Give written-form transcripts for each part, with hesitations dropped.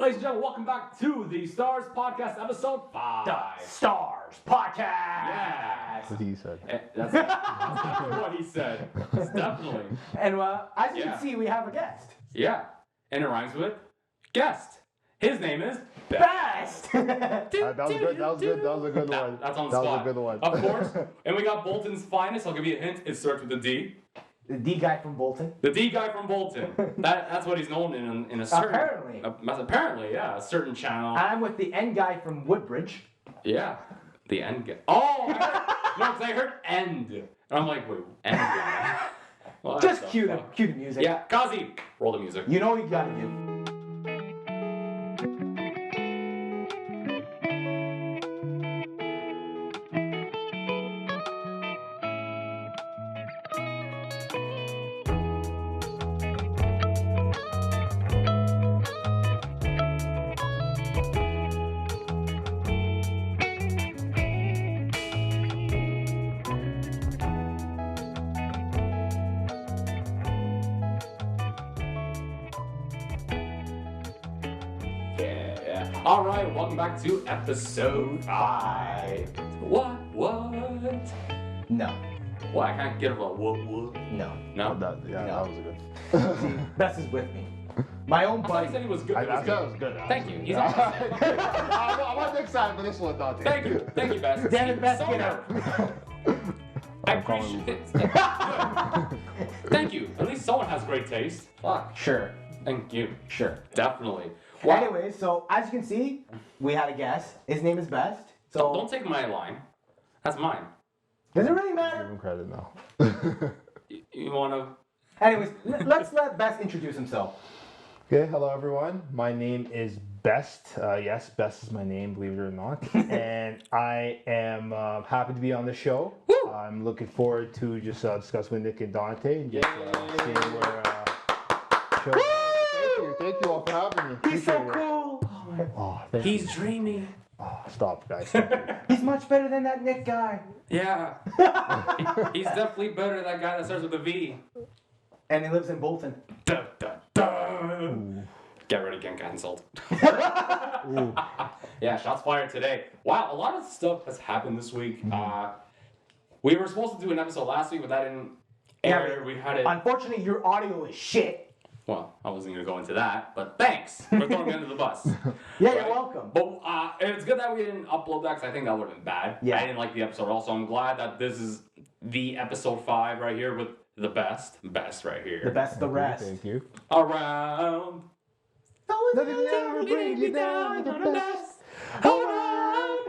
Ladies and gentlemen, welcome back to the Stars Podcast, episode 5. The Stars Podcast. Yes. That's what he said. That's definitely what he said. It's definitely. And as you can see, we have a guest. Yeah. And it rhymes with guest. His name is Best. That was good. That was good. That was a good one. That's on the That spot. was a good one. Of course. And we got Bolton's finest. I'll give you a hint. It starts with a D. The D guy from Bolton. The D guy from Bolton. That's what he's known in a certain... Apparently. Apparently, yeah. A certain channel. I'm with the N guy from Woodbridge. Yeah. The end guy. Oh! Because I heard end. And I'm like, wait, end guy. Well, Just cue the music. Yeah. Kazi, roll the music. You know what you gotta do. All right, welcome back to episode 5. What? No. Well, I can't get a what? No. No? That No. was good. See, Best is with me. My own I thought he buddy. said he was good. I It was thought good. it was good. Thank you. He's on my side. I'm on next time for this one, Dante. Thank you, Best. Damn it, Best, So get good. out. I appreciate it. Thank you. At least someone has great taste. Fuck. Sure. Thank you. Sure. Definitely. Wow. Anyways, so as you can see, we had a guest. His name is Best. So Don't take my line. That's mine. does it really Give matter? him credit now. You want to... Anyways, let's let Best introduce himself. Okay, hello everyone. My name is Best. Yes, Best is my name, believe it or not. And I am happy to be on the show. Woo! I'm looking forward to just discuss with Nick and Dante and just seeing where show. Thank you all for having me. He's so Appreciate it. cool. Oh, thank you. He's dreamy. Oh, stop, guys. Thank you. He's much better than that Nick guy. Yeah. He's definitely better than that guy that starts with a V. And he lives in Bolton. Dun, dun, dun. Get ready, get cancelled. Yeah, shots fired today. Wow, a lot of stuff has happened this week. We were supposed to do an episode last week, but that didn't air. but We had it. Unfortunately, your audio is shit. Well, I wasn't going to go into that, but thanks for throwing me under the bus. Yeah, Right? you're welcome. But it's good that we didn't upload that because I think that would have been bad. Yeah. I didn't like the episode also. I'm glad that this is the episode 5 right here with the best right here. The best of the rest. Thank you. Around. Nothing will ever bring you down. The best. Around.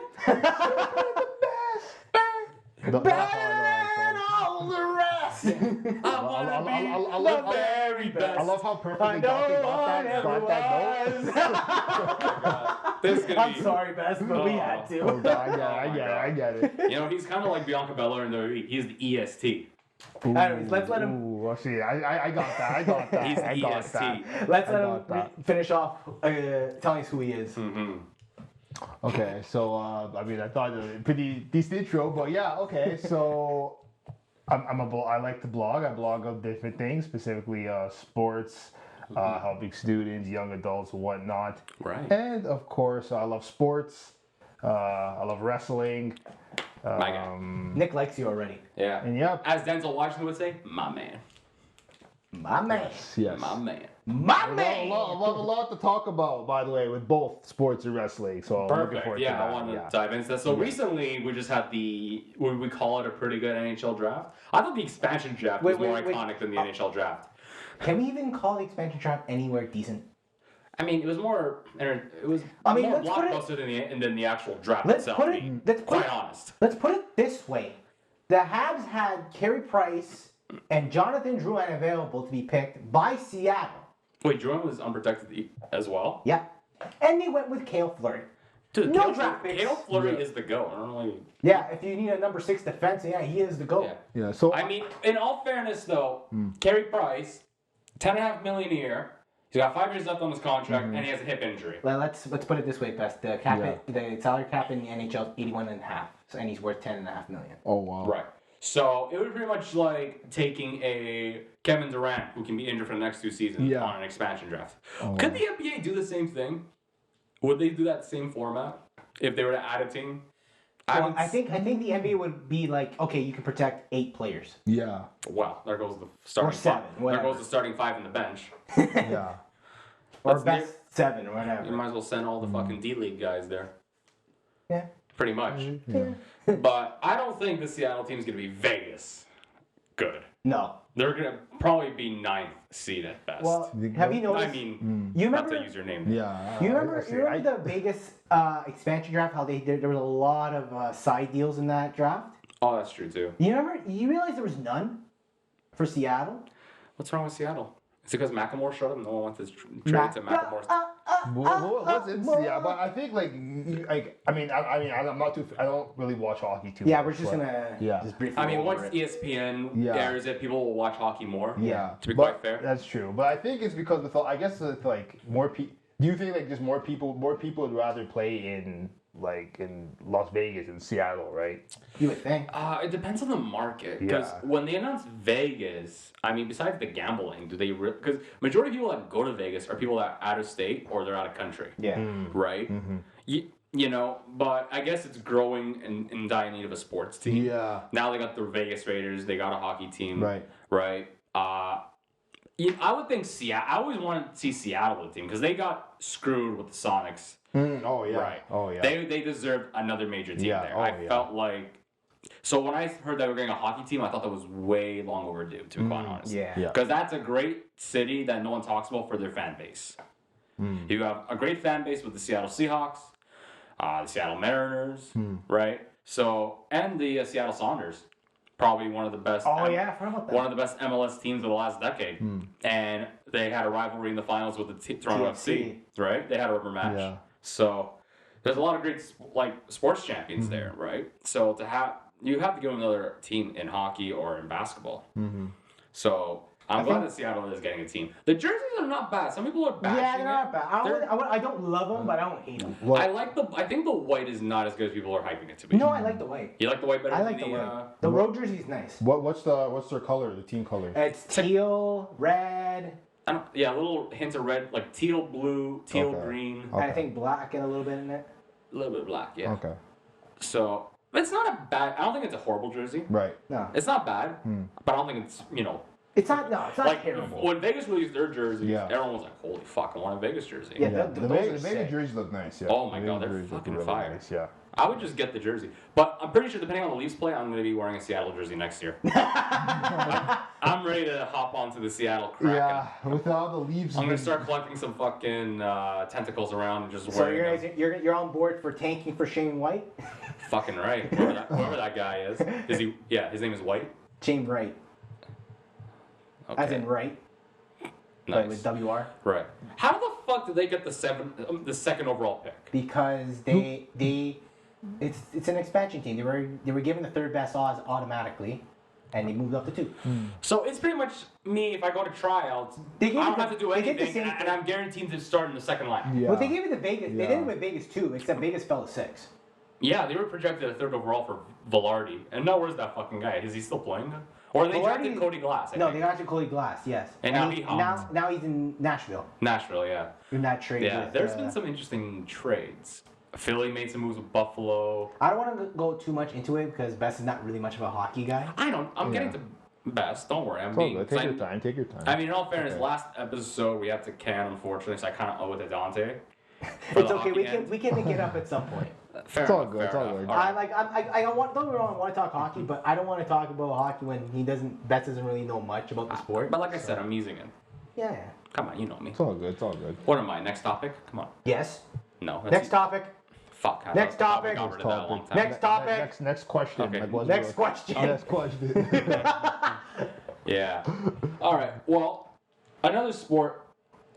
Better than all the rest. I wanna be the very best. I love how perfectly I Dante know got that note. This is gonna I'm be. sorry, Best, but we had to. Oh, God, I get it. You know, he's kind of like Bianca Belair in the. He's the EST. Anyways, let's let him. Ooh, well, see, I got that. He's the I got EST. that. Let's let I him got that. finish off telling us who he is. Mm-hmm. Okay, so I mean, I thought it was a pretty decent intro, but yeah, okay. So I like to blog. I blog on different things, specifically sports, helping students, young adults, and whatnot. Right. And of course, I love sports. I love wrestling. My guy. Nick likes you already. Yeah. And yep. As Denzel Washington would say, my man. My man. Yes. My man. My A man. lot to talk about, by the way, with both sports and wrestling. So I'm looking Perfect. forward to Yeah, that. I want to yeah. dive into that. So recently, we just had would we call it a pretty good NHL draft? I thought the expansion draft was Wait, more wait. iconic than the NHL draft. Can we even call the expansion draft anywhere decent? I mean, it was more. It was I mean, more let's put it- blockbuster than the actual draft Let's itself. put to it. be Let's put quite it. honest. Let's put it this way: the Habs had Carey Price and Jonathan Drouin available to be picked by Seattle. Wait, Drouin was unprotected as well. Yeah, and they went with Cale Fleury. Dude, No Cale draft picks. Cale Fleury is the go. I don't really. Yeah, if you need a number 6 defense, yeah, he is the goal. Yeah. Yeah. So I mean, in all fairness, though, Carey Price, $10.5 million a year. He's got 5 years left on his contract, and he has a hip injury. Well, let's put it this way, Best. The the salary cap in the NHL is 81.5, so and he's worth 10.5 million. oh wow. Right. So it was pretty much like taking a Kevin Durant, who can be injured for the next 2 seasons, Yeah. on an expansion draft. Oh. Could the NBA do the same thing? Would they do that same format if they were to add a team? Well, I think the NBA would be like, okay, you can protect 8 players. Yeah. Wow, there goes the starting 7, five. whatever. There goes the starting 5 in the bench. Yeah. Or That's best 7 or You whatever. might as well send all the fucking D-League guys there. Yeah. Pretty much. Yeah. But I don't think the Seattle team's going to be Vegas good. No. They're going to probably be 9th seed at best. Well, have you noticed? I mean, you not remember? to use your name. Yeah. You remember the Vegas expansion draft? How there was a lot of side deals in that draft. Oh, that's true too. You remember? You realize there was none for Seattle. What's wrong with Seattle? Is it because Macklemore showed up? No one wants to trade to Macklemore's. What's in Seattle? But I think I'm not too. I don't really watch hockey too. Yeah, much, we're just but- gonna Yeah. just briefly. I mean, go once over it. ESPN Yeah. airs it, people will watch hockey more. Yeah, To be but quite fair. that's true. But I think it's because I guess it's like more people. Do you think like just more people would rather play in Las Vegas and Seattle, right? You would think. It depends on the market. Because Yeah. when they announced Vegas, I mean, besides the gambling, do they? Because majority of people that go to Vegas are people that are out of state or they're out of country. Yeah. Right. You know, but I guess it's growing and in dire need of a sports team. Yeah. Now they got the Vegas Raiders. They got a hockey team. Right. Right. I would think Seattle. I always wanted to see Seattle with a team because they got screwed with the Sonics. Oh yeah. Right. Oh yeah. They deserved another major team Yeah, there. oh, I yeah. felt like. So when I heard they were getting a hockey team, I thought that was way long overdue, to be quite honest. Yeah. Yeah. Because that's a great city that no one talks about for their fan base. You have a great fan base with the Seattle Seahawks, the Seattle Mariners, right? So, and the Seattle Sounders. Probably one of the best. Oh yeah, I forgot about that. One of the best MLS teams of the last decade. And they had a rivalry in the finals with the Toronto FC, right? They had a rubber match. Yeah. So there's a lot of great sports champions there, right? So you have to give them another team in hockey or in basketball. So I'm glad that Seattle is getting a team. The jerseys are not bad. Some people are bashing Yeah, they're not it. bad. I don't love them, but I don't hate them. I think the white is not as good as people are hyping it to be. No, I like the white. You like the white better I than like the the white. The road jersey is nice. What's their color? The team color? It's teal, red, a little hint of red, like teal blue, teal Okay. green, and I think black and a little bit in it. a little bit of black, yeah. Okay. So it's not a bad. I don't think it's a horrible jersey. Right. No, It's not bad, but I don't think it's it's not. No, it's not like terrible. when Vegas released their jerseys, Yeah. everyone was like, "Holy fuck, I want a Vegas jersey." Yeah. Yeah. The The Vegas Vegas sick. jerseys look nice. Yeah. Oh my The God, Vegas they're jerseys look fucking really fire. nice, yeah. I would just get the jersey, but I'm pretty sure depending on the Leafs play, I'm going to be wearing a Seattle jersey next year. I'm ready to hop onto the Seattle Kraken. Yeah. With all the leaves. I'm gonna start collecting some fucking tentacles around and just So wearing them. you're on board for tanking for Shane White? Fucking right. Whoever that guy is. Is he? Yeah, his name is White. Shane Wright, Okay. as in Wright, but nice. with WR. Right. How the fuck did they get the second overall pick? Because it's an expansion team. They were given the third best odds automatically, and they moved up to 2. So it's pretty much me. If I go to tryouts, They I gave don't the- have to do they did the anything, same and I'm guaranteed to start in the second line. Yeah. But they gave it to Vegas. They did Yeah. it with Vegas too, except Vegas fell to 6. Yeah, they were projected a third overall for Velarde, and now where's that fucking guy? Is he still playing? Or they drafted Velarde- Cody Glass? I No, think. they got Cody Glass. Yes. And now he now he's in Nashville Nashville, yeah. in that trade. Yeah, with, there's been some interesting trades. Philly made some moves with Buffalo. I don't want to go too much into it because Best is not really much of a hockey guy. I'm getting to best. Don't worry. I'm It's all being. good. Take your time. Take your time. I mean, in all fairness, Okay. last episode we had to can, unfortunately, so I kind of owe it to Dante. for It's the okay. hockey We end. can make it up at some point. Fair It's all enough, good, fair it's all enough. good. All right. I don't want. Don't get me wrong. I want to talk hockey, but I don't want to talk about hockey when he doesn't. Best doesn't really know much about the sport. But like I said, I'm using it. Yeah. Come on, you know me. It's all good. It's all good. What am I? Next topic? Come on. Yes. No. That's Next topic. Fuck. I Next thought we topic. got rid of that a long time. Next topic. Next question. Okay. Like, what's Next the- question. Next question. Yeah. All right. Well, another sport,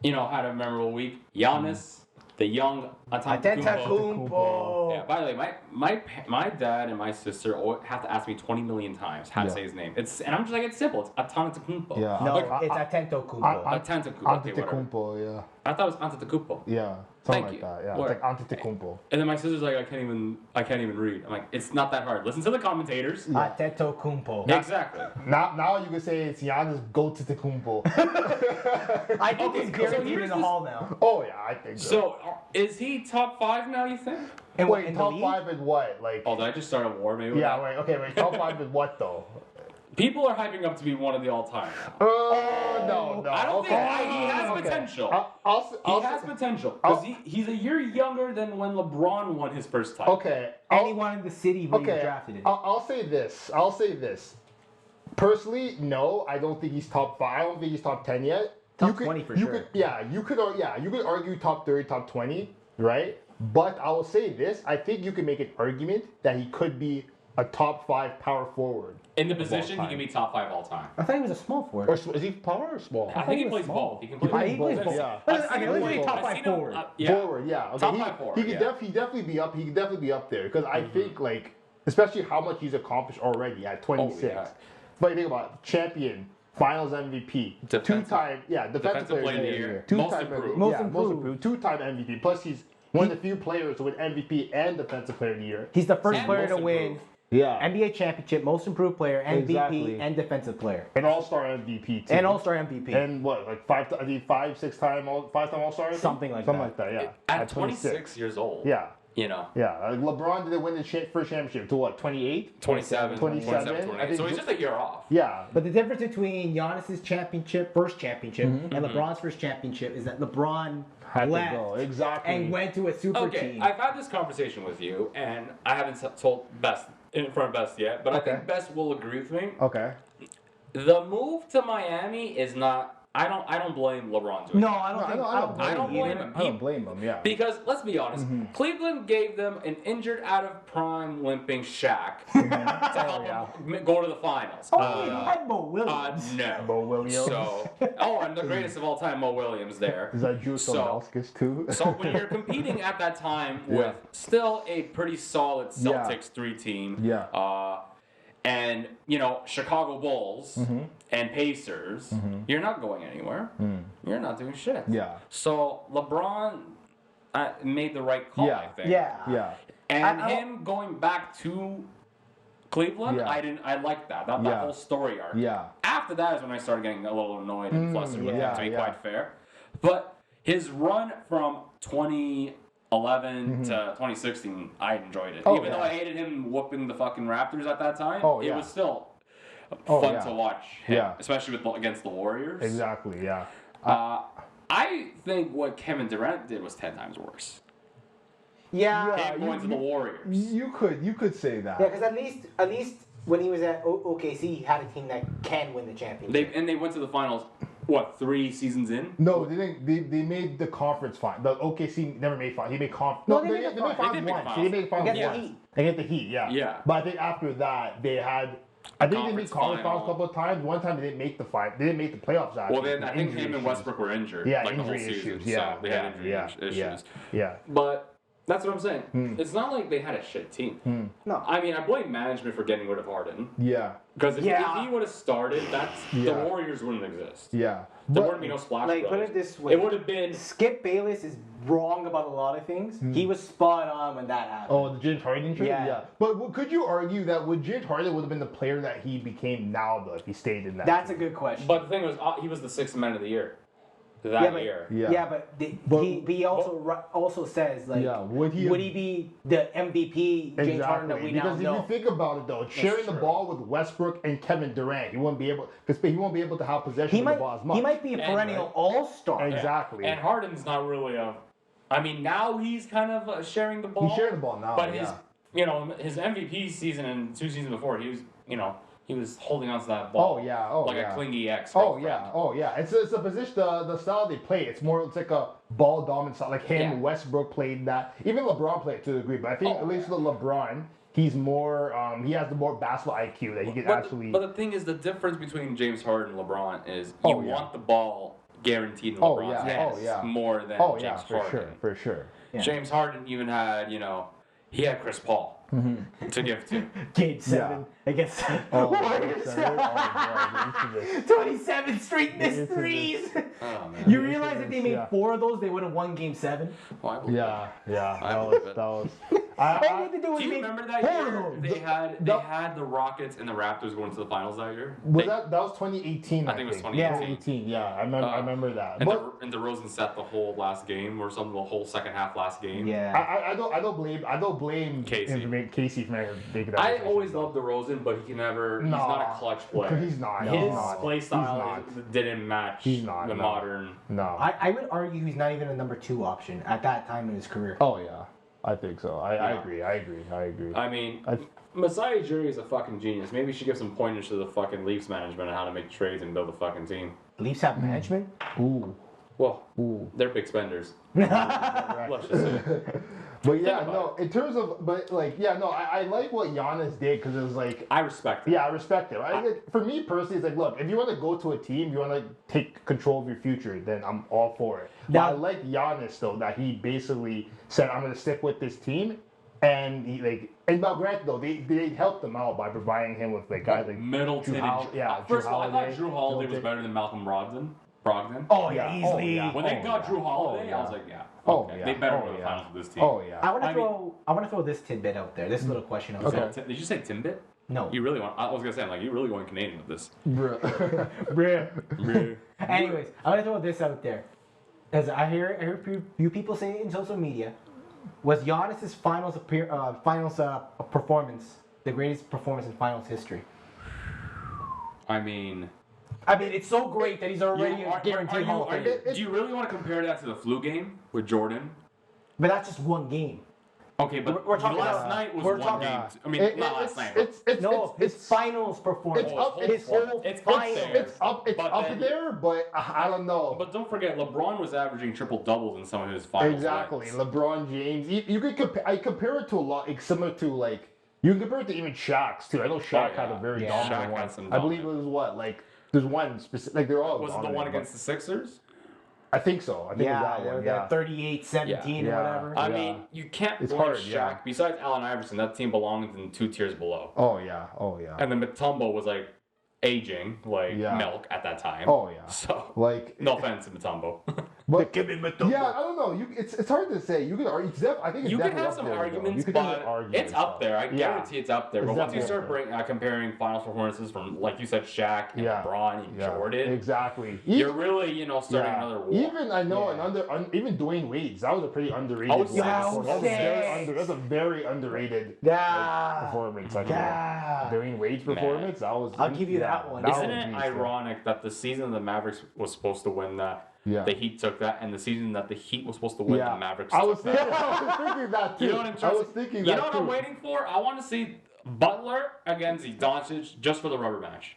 had a memorable week. Giannis, the young Antetokounmpo. Antetokounmpo. Yeah. By the way, my dad and my sister have to ask me 20 million times how to Yeah. say his name. And I'm just like, it's simple. It's Antetokounmpo. Yeah. No, Like, it's Atento Kumpo. Antetokounmpo. Okay, whatever. Antetokounmpo, yeah. I thought it was Antetokounmpo. Yeah, Thank something like you. that. Yeah, Where? it's like Antetokounmpo. And then my sister's like, I can't even read. I'm like, it's not that hard. Listen to the commentators. Antetokounmpo. Exactly. Now you can say it's Giannis Antetokounmpo. I think Okay, he's so guaranteed here's in the this- Hall now. Oh yeah, I think so. So is he top 5 now? You think? And Wait, in the top league? 5 in what? Like, Oh, did I just start a war? Maybe. with yeah, that? wait, okay, wait, top 5 in what though? People are hyping up to be one of the all-time. No. I don't okay. think he has Okay. potential. I'll He has potential because he's a year younger than when LeBron won his first title. Okay. And he wanted the city when he was Okay. drafted in. I'll say this. Personally, no, I don't think he's top 5. I don't think he's top 10 yet. Top 20 for sure. You could argue top 30, top 20, right? But I will say this, I think you can make an argument that he could be a top 5 power forward. In the of all position, he time. can be top 5 all time. I thought he was a small forward. Or is he power or small? I think he he was plays small. both. He can He play He plays both. Yeah. Okay, let's say top I've 5 seen him, forward. yeah. Forward, yeah. Okay. Top he, 5 forward, he could yeah. definitely be up. He could definitely be up there because I think like, especially how much he's accomplished already at 26. Oh, yeah. But you think about it, champion, Finals MVP, Defensive- two-time, defensive player of the year, Most two-time improved. Most most improved. improved, two-time MVP. Plus, he's one of the few players to win MVP and Defensive Player of the Year. He's the first And player to most win improved. Yeah, NBA championship, most improved player, MVP, Exactly. and defensive player. an All-Star MVP too. And All-Star MVP. And what, like five-time All-Star? Something like Something that. like that. Yeah. At 26 years old. Yeah. You know. Yeah, LeBron didn't win the first championship to what, 28? 27, 27, 28. I think So he's just a year off. Yeah. But the difference between Giannis's first championship, Mm-hmm. and LeBron's first championship is that LeBron Had to left go. Exactly. and went to a super Okay, team. I've had this conversation with you, and I haven't told Best in front of Best yet, but Okay. I think Best will agree with me. Okay. The move to Miami is not. I don't blame LeBron doing No, it. I don't think. I don't blame either. him. I don't blame him, yeah. Because let's be honest, Cleveland gave them an injured, out of prime, limping Shaq to help him go to the finals. Oh, he had Mo Williams. No. Mo Williams. So, and the greatest of all time, Mo Williams there. Is that Juice So- Dombrowskis too? So when you're competing at that time with still a pretty solid Celtics 3 team, Yeah. and Chicago Bulls and Pacers, you're not going anywhere. You're not doing shit. Yeah. So LeBron made the right call, Yeah. I think. Yeah. Yeah. And I- him going back to Cleveland, Yeah. I liked that. That Yeah. whole story arc. Yeah. After that is when I started getting a little annoyed and flustered with yeah, him, to be yeah. quite fair. But his run from 2011 to 2016, I enjoyed it. Oh, Even though yeah. I hated him whooping the fucking Raptors at that time, Oh, it yeah. was still Oh, fun yeah. to watch him, Yeah. especially against the Warriors. Exactly. Yeah. I think what Kevin Durant did was 10 times worse. Yeah. Him going to the Warriors. You could say that. Yeah, because at least when he was at OKC, he had a team that can win the championship. They went to the finals, 3 seasons in? No, they didn't. They made the conference final. The OKC never made final. He made conference. No, No, they made the made finals. finals They did make once. finals. They made finals Against the once. Heat. Against the Heat, yeah. Yeah. But I think after that, they had. I think they made Conference conference finals final. a couple of times. One time they didn't make the final. They didn't make the playoffs. Actually. Well, then I think Injury him and issues. Westbrook were injured. Yeah, like the whole injury season. issues. Yeah, So they had injury issues. Yeah. But that's what I'm saying. It's not like they had a shit team. No. I mean, I blame management for getting rid of Harden. Yeah. Because if Yeah. he would have started, the Yeah. Warriors wouldn't exist. Yeah. There But- wouldn't be no Splash Like, Brothers. put it this way. It would have been. Skip Bayless is wrong about a lot of things. He was spot on when that happened. Oh, the James Harden trade? Yeah. But could you argue that James Harden would have been the player that he became now, though, if he stayed in that? That's a good question. But the thing was, he was the 6th man of the year that yeah, but, year. Yeah. But- he also says like, Yeah, would he be the MVP James Harden that we now because know? if you think about it, though, sharing the true. ball with Westbrook and Kevin Durant, he won't be able to have possession he of might the ball as much. he might be a And- perennial all-star. And- Exactly. And Harden's not really a. I mean, now he's kind of sharing the ball. He's sharing the ball now. But yeah. his MVP season and 2 seasons before, he was holding on to that ball. Oh yeah. like a clingy ex. Oh yeah. It's a position. The style they play. It's like a ball dominant style. Like him, Yeah. Westbrook played that. Even LeBron played it to a degree. But I think Oh, at least yeah. with LeBron, he's more. He has the more basketball IQ that he can actually. But the thing is, the difference between James Harden and LeBron is you Oh, yeah. want the ball guaranteed in Oh, LeBron's yeah. hands Oh, yeah. more than Oh James yeah, Harden. for sure. Yeah. James Harden even had, he had Chris Paul to give to. Game 7 against Warriors. 27 straight missed threes. Oh, man. You realize if they made 4 of those, they would have won Game 7? Oh, I believe it. That was. All they had to do was Do you make remember that 4 year? of those. They had the Rockets and the Raptors going to the finals that year. That was 2018. I think it was 2018. Yeah, I remember that. And DeRozan set the whole last game or something, the whole second half last game. Yeah. I don't blame Casey for making that. I decision. always loved DeRozan, but he can never. He's not a clutch player. He's not. His play style didn't match the modern. No. I would argue he's not even a number 2 option at that time in his career. Oh yeah, I think so. I agree. I mean, Masai Ujiri is a fucking genius. Maybe we should give some pointers to the fucking Leafs management on how to make trades and build a fucking team. Leafs have management? Ooh. Well, they're big spenders. Let's just say. But yeah, no. In terms of, I like what Giannis did because it was like. I respect it. Yeah, I respect it. For me personally, it's like, look, if you want to go to a team, you want to take control of your future, then I'm all for it. Now, I like Giannis though that he basically said, I'm going to stick with this team, and now granted though, they helped him out by providing him with guys like Middleton. First of all, I thought Drew Holiday was better than Malcolm Brogdon. Oh yeah, easily. When they got Drew Holiday, I was like, they better win the finals with this team. Oh yeah. I want to throw this tidbit out there. This little question out there. Did you say Timbit? No. You really want? I was gonna say, you really going Canadian with this. Anyways, I want to throw this out there, as I hear few people say it in social media. Was Giannis's finals performance the greatest performance in finals history? I mean, it's so great that he's already a guaranteed Hall of Famer. Do you really want to compare that to the flu game with Jordan? But that's just one game. Okay, but we're talking last night was one game. I mean, not last night. His finals performance. It's up there, but I don't know. But don't forget, LeBron was averaging triple doubles in some of his finals. Exactly, LeBron James. You could compare it to a lot, similar to you can compare it to even Shaq's too. I know Shaq had a very dominant one. I believe it was there's one specific. They're all. Was it the one against the Sixers? I think so. I think it was that one. Yeah. 38-17 or whatever. I mean, you can't blame Shaq. Besides Allen Iverson, that team belonged in 2 tiers below. Oh yeah. And then Mutombo was aging milk at that time. Oh yeah. So no offense to Mutombo. But I don't know. It's hard to say. You could argue. I think you can have some arguments, but it's up there. I guarantee it's up there. But once you start comparing finals performances from, like you said, Shaq and LeBron and Jordan, exactly. You're really starting another war. Even I know even Dwayne Wade's, that was a pretty underrated. That's a very underrated performance. Dwayne Wade's performance. I'll give you that one. Isn't it ironic that the season the Mavericks was supposed to win that? Yeah. The Heat took that, and the season that the Heat was supposed to win, the Mavericks took that. I was thinking that too. You know what I'm waiting for? I want to see Butler against Dante just for the rubber match.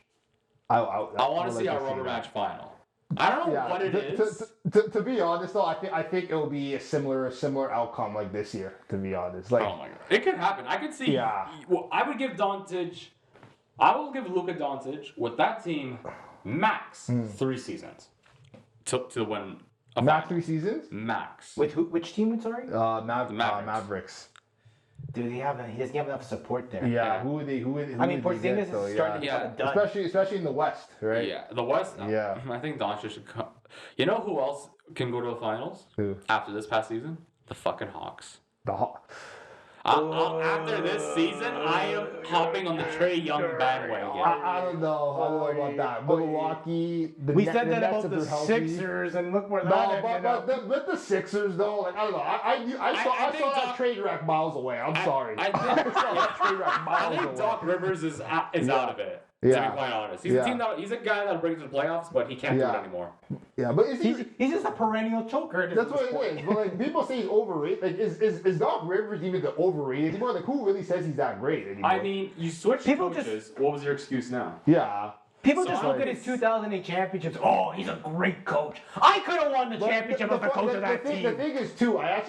I want to see our rubber match final. I don't know what it is. To be honest, though, I think it will be a similar outcome like this year. To be honest, oh my god, it could happen. I could see. Yeah. Well, I would give Doncic. I will give Luka Doncic with that team max 3 seasons. To win a max final. 3 seasons? Max. With who? Which team? Sorry. Mavericks. Dude, he doesn't have enough support there. Yeah. Who are they? Porzingis is starting to get done. Especially in the West, right? Yeah, the West. Yeah. I think Doncic should come. You know who else can go to the finals? Who? After this past season? The fucking Hawks. The Hawks. After this season, I am hopping on the Trae Young bandwagon. I don't know about that. Milwaukee. We said that about the Sixers, and look where that ended up. With the Sixers, though, I don't know. I saw that trade rack miles away. I'm sorry. I saw that trade rack miles away. I think Doc Rivers is out of it. To be quite honest, he's a guy that'll bring it to the playoffs, but he can't do it anymore. Yeah, but he's just a perennial choker. That's what it is. But people say he's overrated. Is Doc Rivers even the overrated anymore? Who really says he's that great anymore? I mean, you switch coaches. What was your excuse now? Yeah. People just look at his 2008 championships. Oh, he's a great coach. I could have won the championship as the coach of that team. The thing is, too, I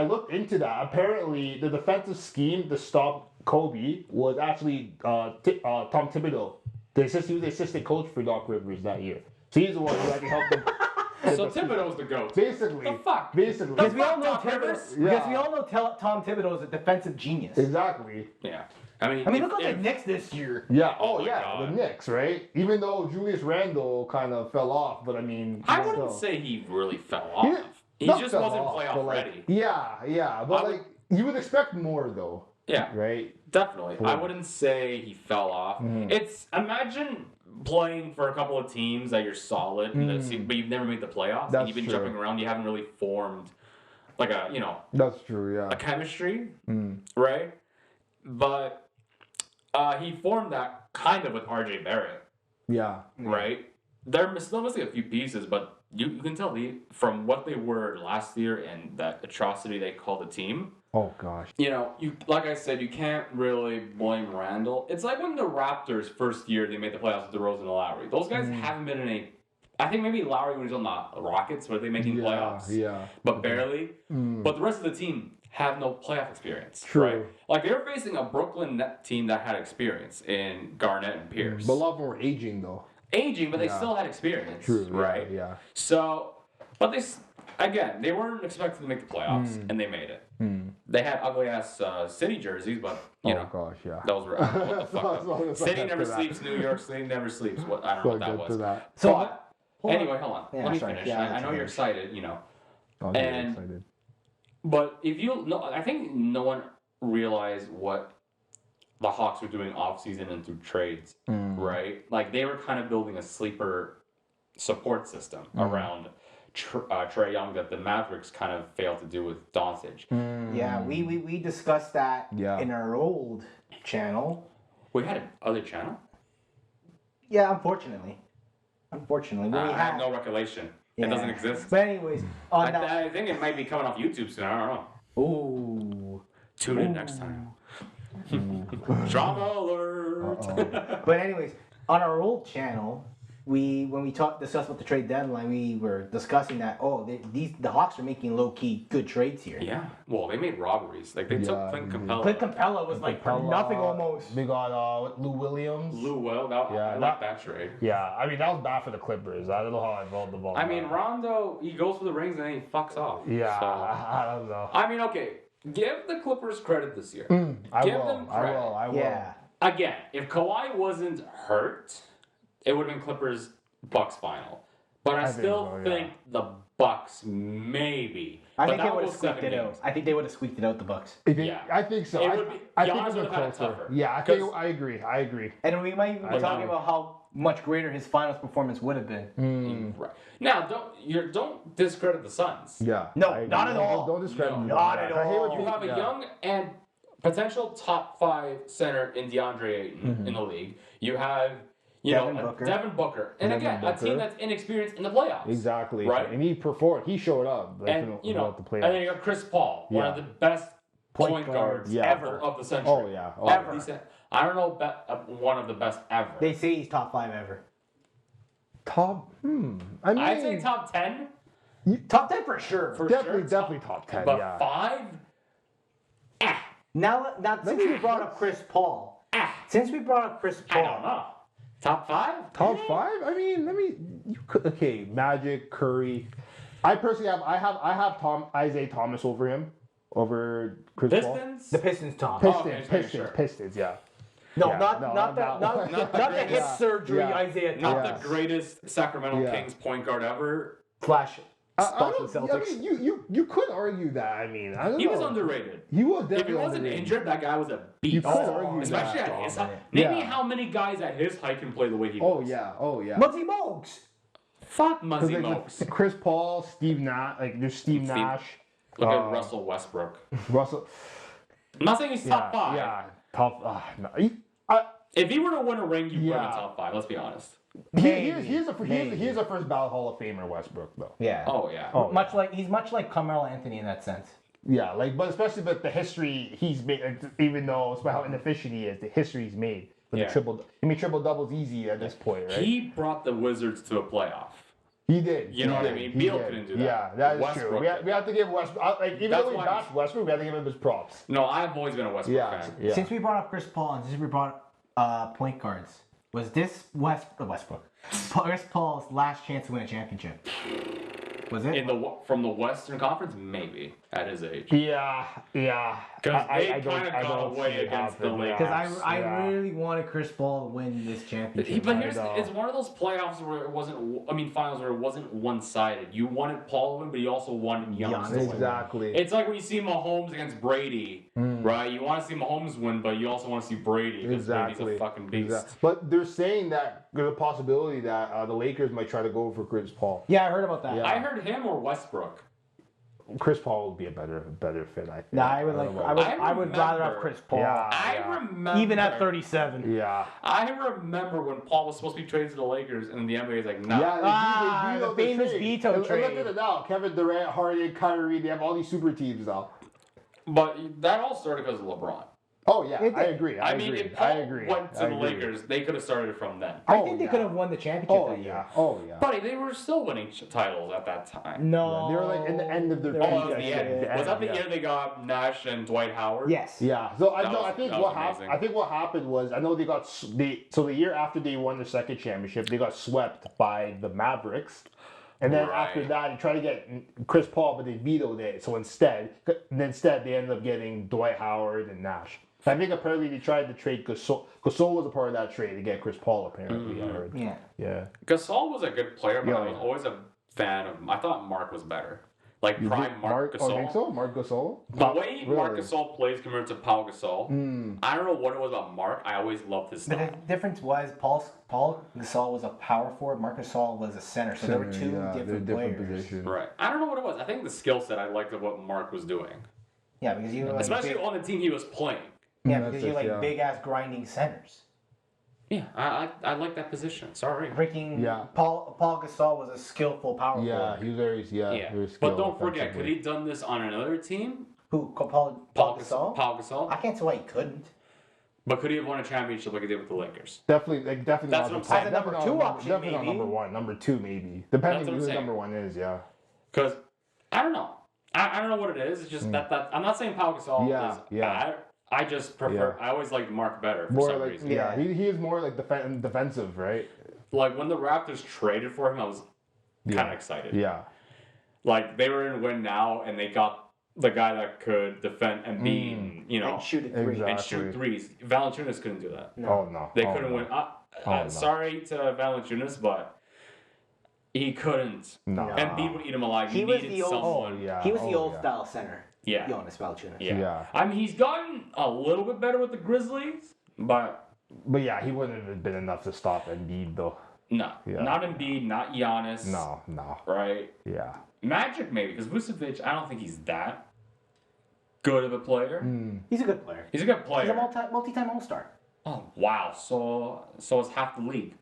looked into that. Apparently, the defensive scheme to stop Kobe was actually Tom Thibodeau. He was the assistant coach for Doc Rivers that year. So he's the one who actually helped them. So Thibodeau's the GOAT. Basically. The fuck? Basically. Because we all know Doc Rivers? Because we all know Tom Thibodeau is a defensive genius. Exactly. Yeah. I mean, look at the Knicks this year. Yeah. Oh Oh, my yeah. God. The Knicks, right? Even though Julius Randle kind of fell off, but I mean, I wouldn't still. say he really fell off. He Not just fell wasn't off, playoff but, like, ready. Yeah, but I like you would expect more though, Yeah, right? definitely. I Boy. wouldn't say he fell off. It's imagine playing for a couple of teams that you're solid, in the but you've never made the playoffs, That's and you've been true. jumping around. You haven't really formed like a That's true. Yeah. a chemistry, right? But he formed that kind of with RJ Barrett, Yeah. right? They're still missing a few pieces, but you can tell from what they were last year and that atrocity they called the team. Oh gosh. You like I said, you can't really blame Randall. It's like when the Raptors first year they made the playoffs with DeRozan and Lowry. Those guys haven't been in a. I think maybe Lowry when he was on the Rockets, were they making playoffs? Yeah. But barely. But the rest of the team have no playoff experience. True. Right? Like they were facing a Brooklyn Net team that had experience in Garnett and Pierce. But a lot of them were aging though. Aging, but they still had experience. True. Right. Yeah. So, but they weren't expected to make the playoffs, and they made it. They had ugly ass City jerseys, but you know, Gosh. Yeah. those were what the fuck. That's City not never to that. sleeps. New York City never sleeps. What I don't know what that Good to was. that. So, But anyway, hold on. Yeah, Let me sorry. finish. Yeah, I know you're finish. excited. I'll get And- excited. But if you no, I think no one realized what the Hawks were doing off season and through trades, right? Like they were kind of building a sleeper support system around Trae Young that the Mavericks kind of failed to do with Dante. yeah, we discussed that Yeah. in our old channel. We had another channel. Yeah, unfortunately. When we I had have no recollection. Yeah. It doesn't exist. But anyways, on that. I think it might be coming off YouTube soon. I don't know. Ooh. Tune in next time. Drama alert. But anyways, on our old channel, when we discussed about the trade deadline, we were discussing that the Hawks are making low key good trades here. Yeah. Well, they made robberies. Like they took Clint Capella. Clint Capella was like for nothing almost. We got Lou Williams. Lou Will. I like that trade. Yeah, I mean that was bad for the Clippers. I don't know how I rolled the ball. I mean, Rondo, he goes for the rings and then he fucks off. Yeah, So, I don't know. I mean, okay. Give the Clippers credit this year. I Give will. them I credit. will. I will. Yeah. Again, if Kawhi wasn't hurt, it would have been Clippers Bucks final. But I think still so, yeah. think the Bucks maybe. I But think they that would have was squeaked 7 it out. games. I think they would have squeaked it out, the Bucks. Yeah. I think so. It would be- I think Giannis it's a would have had it closer. tougher. Yeah, I 'Cause- think I agree. And we might even be talking agree. about how much greater his finals performance would have been. Right. Now, don't discredit the Suns. Yeah. No, I agree. not at all. Don't discredit No. them. Not at I hate when all. You people- have a yeah. young and potential top 5 center in DeAndre Ayton in the league. You have, Devin Booker. And Devin again, a Booker. team that's inexperienced in the playoffs. Exactly. Right? And he performed. He showed up. Like, And, throughout the and playoffs. then you got Chris Paul, one of Yeah. the best point guards Yeah. ever of the century. Oh yeah. Oh, Ever. yeah. I don't know, one of the best ever. They say he's top 5 ever. Top. I mean, I'd say top 10 Top 10 for sure. for definitely, sure. definitely top 10. But yeah. 5? Now since we brought up Chris Paul. Since we brought up Chris I don't Paul. know. Top 5? Top 5? I mean, you could. Okay, Magic, Curry. I personally have Isaiah Thomas over him, over Chris Paul. Pistons? The Pistons top. Pistons. Yeah. No, Yeah, not not that one. not the hip surgery Yeah. Isaiah Not Thomas. the greatest Sacramento Yeah. Kings point guard ever. Flash. I Boston don't, I Celtics. mean, you could argue that. I mean, I don't He know. was underrated. He was If definitely he wasn't underrated. injured, that guy was a beast. You could argue Especially that. at his height. Yeah. Maybe how many guys at his height can play the way he Oh was. yeah. Muggsy Bogues. Fuck 'Cause, Muzzy like, Mokes. Chris Paul, Steve Nash, like there's Steve Nash, Look at Russell Westbrook. Russell. I'm not saying he's top 5. Yeah, top. No. If he were to win a ring, you put him in Yeah. top 5. Let's be honest. He's a first ballot Hall of Famer, Westbrook though. Yeah. Oh yeah. He's much like Carmelo Anthony in that sense. Yeah, but especially with the history he's made, even though it's about how inefficient he is, the history he's made. With the triple doubles easy at this point, right? He brought the Wizards to a playoff. He did. You know what I mean? Beal couldn't do that. Yeah, that is Westbrook true. did. We have to give Westbrook, even That's though we why- bashed Westbrook, we have to give him his props. No, I've always been a Westbrook fan. Yeah. Since we brought up Chris Paul and since we brought up point guards, was this Westbrook Chris Paul's last chance to win a championship? Was it? From the Western Conference, maybe at his age. Yeah. Because they kind of got away against the Lakers. Because I really wanted Chris Paul to win this championship. But it's one of those playoffs where it wasn't. Finals where it wasn't one-sided. You wanted Paul to win, but you also wanted Giannis to win. Exactly. It's like when you see Mahomes against Brady, right? You want to see Mahomes win, but you also want to see Brady because Brady's a fucking beast. But they're saying that there's a possibility that the Lakers might try to go for Chris Paul. Yeah, I heard about that. Yeah. I heard him or Westbrook. Chris Paul would be a better fit, I think. Nah, I would rather have Chris Paul. Yeah. I remember Even at 37. Yeah. I remember when Paul was supposed to be traded to the Lakers, and the NBA is like, no. Yeah, the famous veto trade. Look at it now. Kevin Durant, Harden, Kyrie, they have all these super teams now. But that all started because of LeBron. Oh, yeah, I agree. I mean, if Paul went to the Lakers, they could have started it from then. I think they could have won the championship that year. Oh, yeah. But they were still winning titles at that time. No. They were like in the end of their Oh, peak. that was the end. Was that the year they got Nash and Dwight Howard? Yes. Yeah. So That I think what happened was I know they got so the year after they won their second championship, they got swept by the Mavericks. And then after that, they tried to get Chris Paul, but they vetoed it. So instead they ended up getting Dwight Howard and Nash. I think apparently they tried to trade Gasol. Gasol was a part of that trade to get Chris Paul, apparently, I heard. Yeah. Gasol was a good player, but I was always a fan of him. I thought Mark was better. Like prime Mark Gasol. Oh, think so? Mark Gasol? The way Mark Gasol plays compared to Paul Gasol, I don't know what it was about Mark. I always loved his style. But the difference was Paul Gasol was a power forward, Marc Gasol was a center. So there were two different players. Positions. Right. I don't know what it was. I think the skill set I liked of what Mark was doing. Yeah, because you were especially on the team he was playing. Yeah, because you like big ass grinding centers. Yeah, I like that position. Sorry. Paul Gasol was a skillful power forward. Yeah, he was very But skilled don't forget, could he done this on another team? Who? Paul Gasol? Paul Gasol. I can't see why he couldn't. But could he have won a championship like he did with the Lakers? Definitely. That's what I'm saying. As a number two option, definitely maybe. not number one. Number two, maybe. Depending who the number one is, yeah. Because I don't know. I don't know what it is. It's just that I'm not saying Paul Gasol is bad. I just prefer. I always liked Mark better for some reason. Yeah, he is more like defensive, right? Like when the Raptors traded for him, I was kind of excited. Yeah. Like they were in win now, and they got the guy that could defend and be, and shoot a three. Exactly. and shoot threes. Valanciunas couldn't do that. No. Oh no. They couldn't win. Sorry to Valanciunas, but he couldn't. No. Embiid would eat him alive. He was needed the old. someone. He was the old style center. Yeah. Jonas Valanciunas. Yeah. I mean, he's gotten a little bit better with the Grizzlies, but yeah, he wouldn't have been enough to stop Embiid though. No. Not Embiid, not Giannis. No. Right? Yeah. Magic maybe, because Vucevic, I don't think he's that good of a player. He's a good player. He's a good player. He's a multi-time All-Star. Oh, wow. So it's half the league.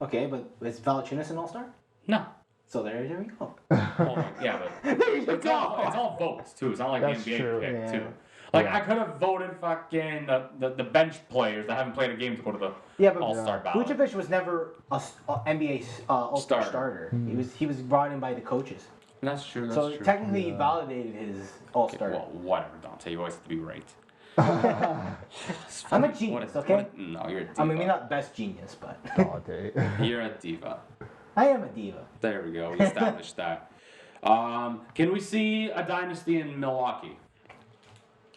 Okay, but is Valanciunas an All-Star? No. So there we go. Yeah, but it's all votes too. It's not like That's the NBA true. pick too. Like I could have voted fucking the bench players that haven't played a game to go to the All-Star ballot. Vucevic was never a NBA All-Star starter. He was brought in by the coaches. That's true. That's So true. technically, he validated his All-Star. Well, whatever, Dante. You always have to be right. I'm a genius, okay? No, you're a diva. I mean, maybe not best genius, but You're a diva. I am a diva. There we go. We established that. Can we see a dynasty in Milwaukee?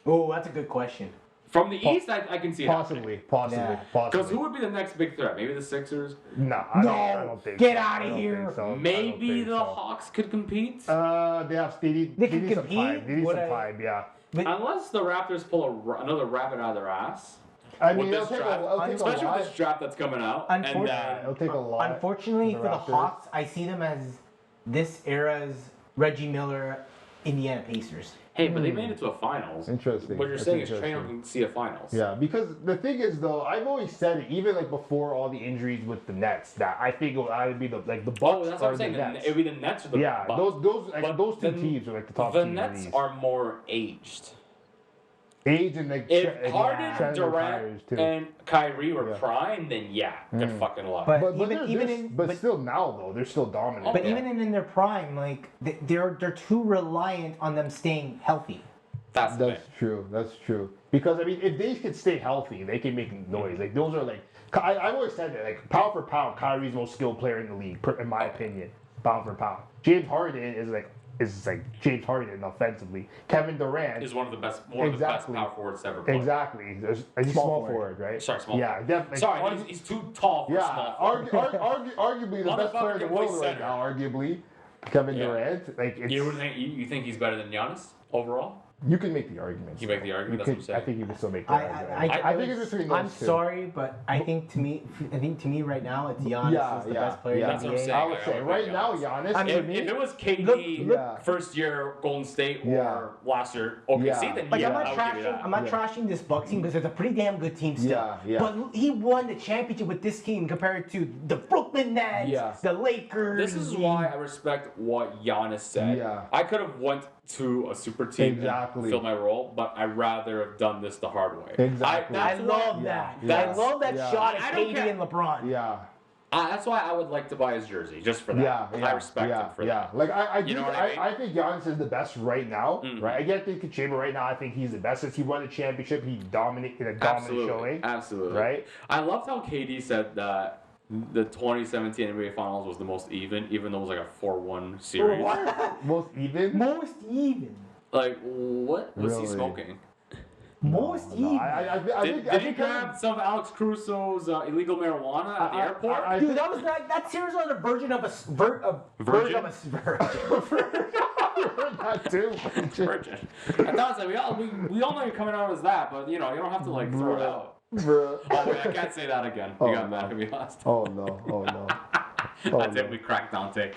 Oh, that's a good question. From the East, I can see it. Possibly. Because who would be the next big threat? Maybe the Sixers? No, I don't think get so. out I of don't here. think so. Maybe the Hawks could compete? They need some compete. time. They need some time, yeah. Unless the Raptors pull another rabbit out of their ass. I mean, With this draft, especially with this draft that's coming out. It'll take a lot. Unfortunately for the Raptors. Hawks, I see them as this era's Reggie Miller, Indiana Pacers. Hey, but they made it to a finals. Interesting. What you're That's saying is interesting. Trainer can see a finals. Yeah, because the thing is though, I've always said it, even like before all the injuries with the Nets, that I think it would either be the Bucks Oh, that's what or I'm saying. the Nets. It would be the Nets or the Yeah, Bucks. those two teams are like the top The teams. Nets are more aged. Age and like If Harden, Trent Durant, retires, too. and Kyrie were prime, then good fucking luck. But But still now though, they're still dominant. But even in their prime, like they're too reliant on them staying healthy. That's true. That's true. Because I mean, if they could stay healthy, they can make noise. Like those are like I've always said that. Like pound for pound, Kyrie's the most skilled player in the league, in my opinion. pound for pound. James Harden is like James Harden offensively. Kevin Durant He's one of the best power forwards ever played. Exactly. He's small forward, right? Sorry, small Yeah, forward. definitely. Sorry, he's too tall for small forward. Arguably the best player in the world right now. Arguably, Kevin Durant. Like it's, you think he's better than Giannis overall? you can make the argument. You make the argument. That's what I'm saying. I think you can still make the argument. I think it's between those I'm two. sorry, but I think to me right now, it's Giannis is the best player in That's the what I'm NBA. saying. I would say right now, Giannis. I mean, If it was KD look- first year Golden State or Yeah. last year OKC, then Like yeah, I'm I not would give you trashing. that. I'm not trashing this Bucks team because it's a pretty damn good team still. Yeah. But he won the championship with this team compared to the Brooklyn Nets, Yeah. the Lakers. This is why I respect what Giannis said. Yeah. I could have went to a super team Exactly. and filled my role, but I'd rather have done this the hard way. Exactly. I love that. I love that shot at I don't KD care. and LeBron. Yeah. That's why I would like to buy his jersey, just for that. Yeah, I respect him for that. Like I You know what I mean? I think Giannis is the best right now. Mhm. Right, I get the Kacheba right now. I think he's the best. Since he won the championship, he dominated a dominant showing. Absolutely. Right? I loved how KD said that the 2017 NBA Finals was the most even though it was like a 4-1 series. Most even. Most even. Like, what was he Really? smoking? Most No, even. I Did he think grab some of Alex Crusoe's illegal marijuana at the airport? Dude, that series was a version of a version of a I heard that too. Virgin. I thought it was like, we all know you're coming out as that, but you don't have to like throw it out. Bruh. Oh wait, I can't say that again. You got mad at me last time. Oh no. Oh no. I did. We cracked Dante.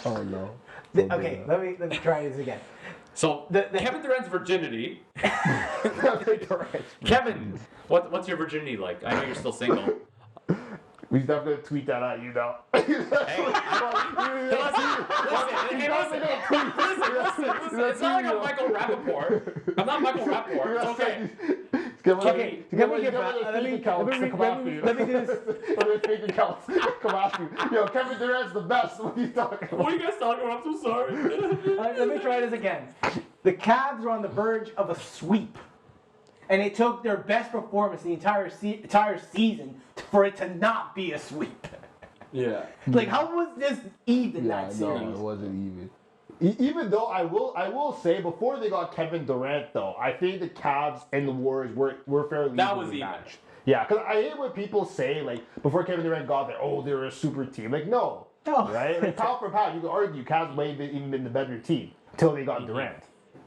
Oh no. Okay, let me try this again. So Kevin Durant's virginity. Kevin, what's your virginity like? I know you're still single. We definitely tweet that at you now. Listen, it's not like I'm Michael Rappaport. I'm not Michael Rappaport. It's okay. Okay, let me do this. Fake accounts come after you. Yo, Kevin Durant's the best. What are you talking about? What are you guys talking about? I'm so sorry. Let me try this again. The Cavs are on the verge of a sweep, and it took their best performance the entire season for it to not be a sweep. Yeah. Like, how was this even that No, series? it wasn't even. Even though I will say before they got Kevin Durant though, I think the Cavs and the Warriors were fairly That was evenly even. matched. Yeah, because I hate when people say like before Kevin Durant got there, oh they were a super team. Like no, right? Like pound for pound, you could argue Cavs may have even been the better team until they got Durant,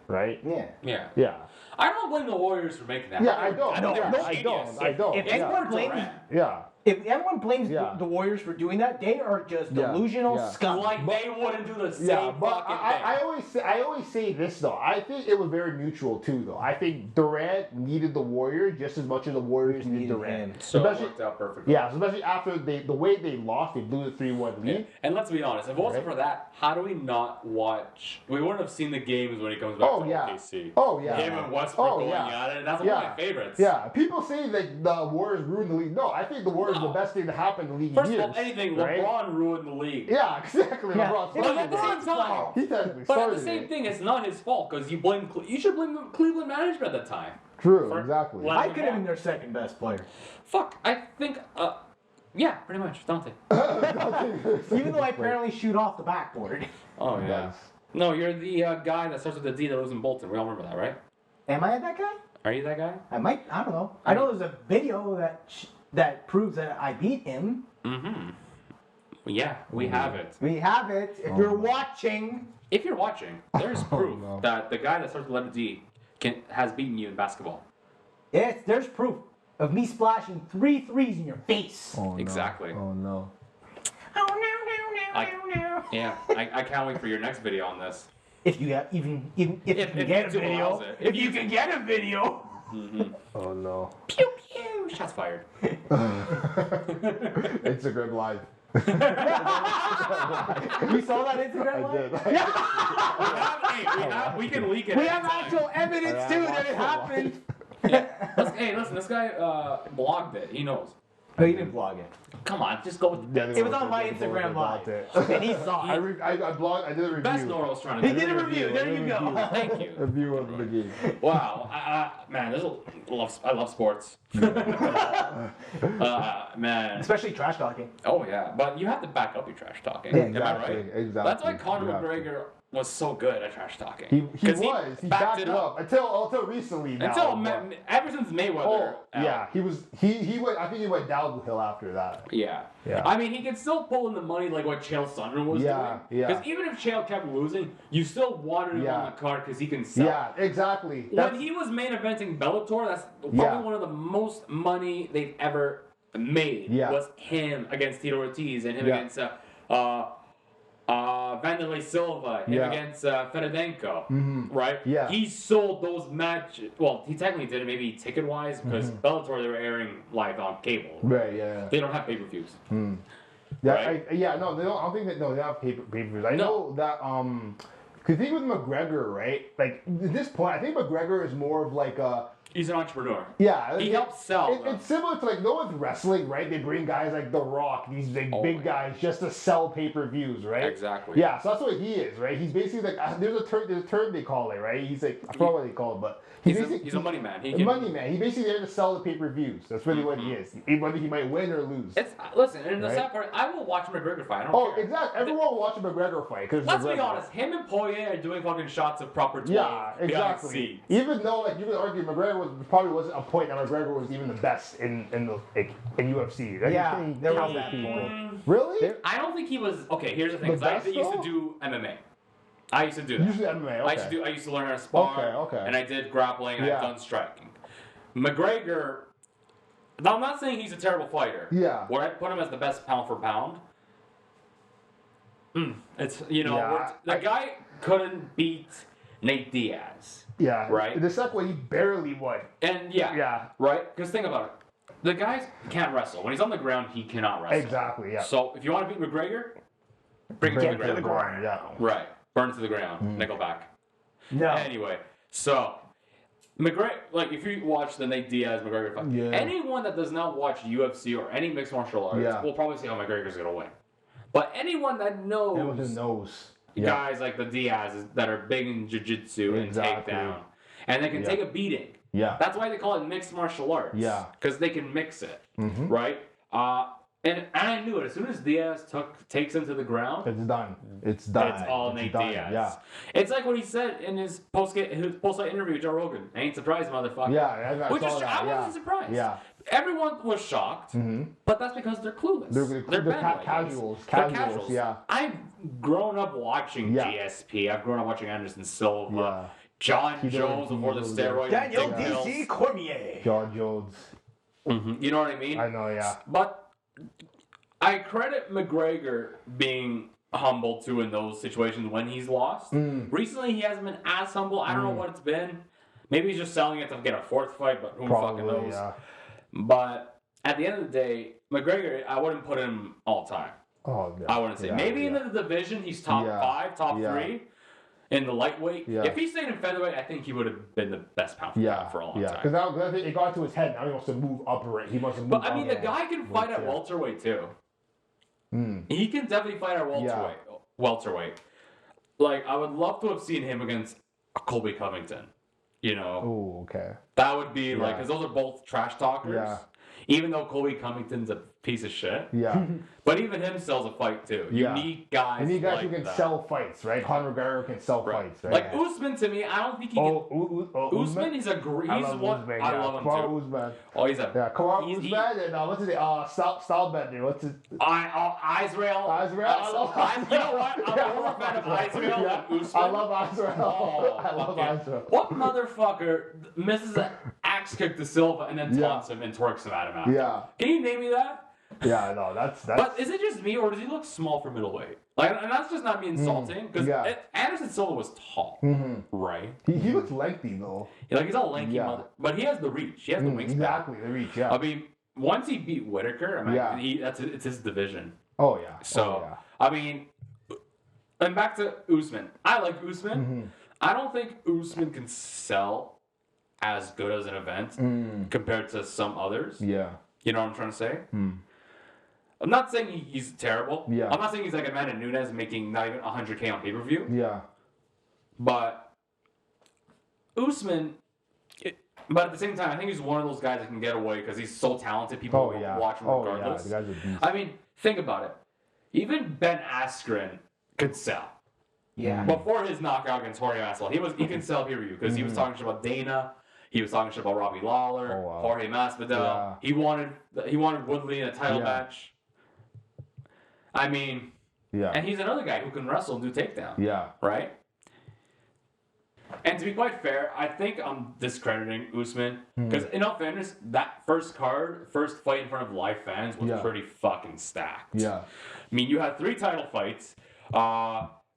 right? Yeah. Yeah. I don't blame the Warriors for making that. Yeah, I don't. I think they're I genius. don't. If Yeah. anyone blames, Yeah. if everyone blames Yeah. the Warriors for doing that, they are just Yeah. delusional Yeah. scum. Like they wouldn't do the same Yeah, but fucking I thing. always say this though. I think it was very mutual too though. I think Durant needed the Warriors just as much as the Warriors needed Durant. So it Especially, worked out perfectly. yeah, especially after the way they lost, they blew the 3-1 lead. Yeah. And let's be honest, if it wasn't Right. for that, how do we not watch? We wouldn't have seen the games when he comes back Oh to yeah. OKC. Oh yeah. Him and Westbrook Oh, going yeah. at it. That's Yeah. one of my favorites. Yeah, people say that the Warriors ruined the league. No, I think the Warriors are the best thing to happen in the league in First years. of all, anything, right? LeBron ruined the league. Yeah, exactly. Yeah. LeBron It was started at the it. same time. He technically But at started the same it. thing, it's not his fault because you should blame the Cleveland management at the time. True, For- exactly. Let- I could have been their second best player. Fuck, I think, yeah, pretty much, Dante. Even though I apparently shoot off the backboard. Oh yeah. Nice. No, you're the guy that starts with the D that lives in Bolton. We all remember that, right? Am I that guy? Are you that guy? I don't know. I know there's a video that proves that I beat him. Mm-hmm. Yeah, we have it. We have it. If you're watching. If you're watching, there's proof no. that the guy that starts with the letter D has beaten you in basketball. Yes, there's proof of me splashing 3 threes in your face. Oh, no. Exactly. Oh no. Oh, no. Yeah, I can't wait for your next video on this. If you have, even if you can get a YouTube video. allows it. If you can get a video. Oh no. Pew pew. Shots fired. Instagram live. You saw that Instagram I live? did. We can leak it. We have anytime. actual evidence Yeah, too I that it watched happened. Hey, listen, this guy blogged it. He knows. But he didn't vlog it. Come on, just go with Yeah, It was on my Instagram live, and he saw I it. I did a review. Best Nora was trying to He do. did a review. There you go. Thank you. Review of the game. Wow, man, I love sports. Man. Especially trash talking. Oh yeah, but you have to back up your trash talking. Yeah, Am I right? Exactly. That's why Conor You have to. McGregor was so good at trash talking. He 'Cause was. He backed it up until recently. Now, Ever since Mayweather. Oh, yeah, he was. He went. I think he went downhill after that. Yeah. Yeah. I mean, he can still pull in the money like what Chael Sonnen was Yeah, doing. yeah. Because even if Chael kept losing, you still wanted him Yeah. on the card because he can sell. Yeah, exactly. When he was main eventing Bellator, that's probably Yeah. one of the most money they've ever made. Yeah. Was him against Tito Ortiz and him Yeah. against Vanderlei Silva, him Yeah. against Fedorenko, right? Yeah. He sold those matches. Well, he technically did it maybe ticket-wise because Bellator, they were airing live on cable. Right. Yeah. They don't have pay-per-views. Yeah, Right? no, they don't. I don't think that. No, they don't have pay-per-views. I know that. Cause think with McGregor, right? Like at this point, I think McGregor is more of like a. He's an entrepreneur. Yeah, He helps sell. though. It's similar to like with wrestling, right? They bring guys like The Rock, these big yeah. guys, just to sell pay-per-views, right? Exactly. Yeah, so that's what he is, right? He's basically like there's a term they call it, right? He's like I forgot what they call it, but He's a money man. He can, money man. He basically there to sell the pay-per-views. That's really what he is. Whether he might win or lose. Listen, and the Right? sad part, I will watch McGregor fight. I don't Oh, care. exactly. Everyone will watch a McGregor fight because Let's be honest. Him and Poirier are doing fucking shots of proper 12. Yeah, behind exactly. seats. Even though, like, you could argue McGregor probably wasn't a point that McGregor was even the best in UFC. Like, Yeah, you think there he was was that people. point. Really? I don't think he was. Okay, here's the thing. The 'cause I best, used to though? do MMA. I used to do that. Usually MMA. Okay. I used to learn how to spar. Okay. And I did grappling. And Yeah. I've done striking. McGregor. Now, I'm not saying he's a terrible fighter. Yeah. Where I put him as the best pound for pound. It's Yeah, the guy couldn't beat Nate Diaz. Yeah. Right? The second one, he barely won. And yeah. Yeah. Right? Because think about it. The guy can't wrestle. When he's on the ground, he cannot wrestle. Exactly. Yeah. So if you want to beat McGregor, bring it to the ground. Yeah. Right. Burn it to the ground. Nickelback. No. Anyway, so McGregor, like if you watch the Nate Diaz McGregor fight, Yeah. anyone that does not watch UFC or any mixed martial arts Yeah. will probably say, "Oh, McGregor's gonna win." But anyone that knows Everyone just knows. Yeah. guys like the Diaz's that are big in jiu-jitsu Exactly. and takedown, and they can Yeah. take a beating. Yeah. That's why they call it mixed martial arts. Yeah. Because they can mix it, right? And I knew it. As soon as Diaz takes him to the ground, It's done. It's done. it's all It's Nate done. Diaz. Yeah. It's like what he said in his post-fight interview with Joe Rogan. I ain't surprised, motherfucker. Yeah. I Which saw is, that. I wasn't surprised. Yeah. Everyone was shocked, but that's because they're clueless. They're bandwagons. casuals. They're Casuals, yeah. I've grown up watching Yeah. GSP. I've grown up watching Anderson Silva, Yeah. John Peter Jones before the Jones, steroid. Daniel pills. DC Cormier. John Jones. You know what I mean? I know. Yeah. But I credit McGregor being humble too in those situations when he's lost. Recently, he hasn't been as humble. I don't know what it's been. Maybe he's just selling it to get a fourth fight, but who fucking knows? Yeah. But at the end of the day, McGregor, I wouldn't put him all time. Oh, yeah. I wouldn't say. Yeah, Maybe yeah. in the division, he's top Yeah. 5, top Yeah. 3 in the lightweight. Yeah. If he stayed in featherweight, I think he would have been the best pound for pound for a long time. Because now it got to his head. Now he wants to move upright. He wants to move. But I mean, the up. guy can fight at Yeah. welterweight too. He can definitely fight at welterweight. Welterweight. Like I would love to have seen him against Colby Covington. You know, Oh, okay. that would be like, Yeah. because those are both trash talkers. Yeah. Even though Colby Covington's a piece of shit. Yeah. But even him sells a fight too. You Yeah. need guys. And you guys like who can that. sell fights, right? Conor McGregor can sell fights, right? Like Usman to me, I don't think he can. Usman, he's a great. I He's love one. Usman, I yeah. love him Kamar too. Usman. Oh, he's a. Yeah, Kamar He's- Usman and what's his name? Stylebender. What's his? Israel. Israel. I love You know what? I'm more a fan of Israel than Usman. I love Israel. Oh, I love fucking- Israel. What motherfucker misses an axe kick to Silva and then taunts him and twerks him at him after? Yeah. Can you name me that? Yeah, no, that's. But is it just me, or does he look small for middleweight? Like, and that's just not me insulting, because Yeah. Anderson Silva was tall, right? he looks lengthy though. Like he's a lanky Yeah. mother, but he has the reach. He has the wingspan. Exactly, the reach. Yeah. I mean, once he beat Whitaker, I mean, Yeah. it's his division. Oh yeah. So Oh, yeah. I mean, and back to Usman. I like Usman. I don't think Usman can sell as good as an event compared to some others. Yeah. You know what I'm trying to say? I'm not saying he's terrible. Yeah. I'm not saying he's like Amanda Nunes making not even $100K on pay-per-view. Yeah. But Usman, but at the same time, I think he's one of those guys that can get away because he's so talented. People will watch him regardless. Yeah, the guy's a beast. I mean, think about it. Even Ben Askren could sell. Yeah. Before his knockout against Jorge Masvidal, he can sell pay-per-view because he was talking shit about Dana. He was talking shit about Robbie Lawler, Jorge Masvidal. Yeah. He wanted Woodley in a title match. I mean, and he's another guy who can wrestle and do takedowns. Yeah. Right? And to be quite fair, I think I'm discrediting Usman because, in all fairness, that first fight in front of live fans was pretty fucking stacked. Yeah. I mean, you had 3 title fights.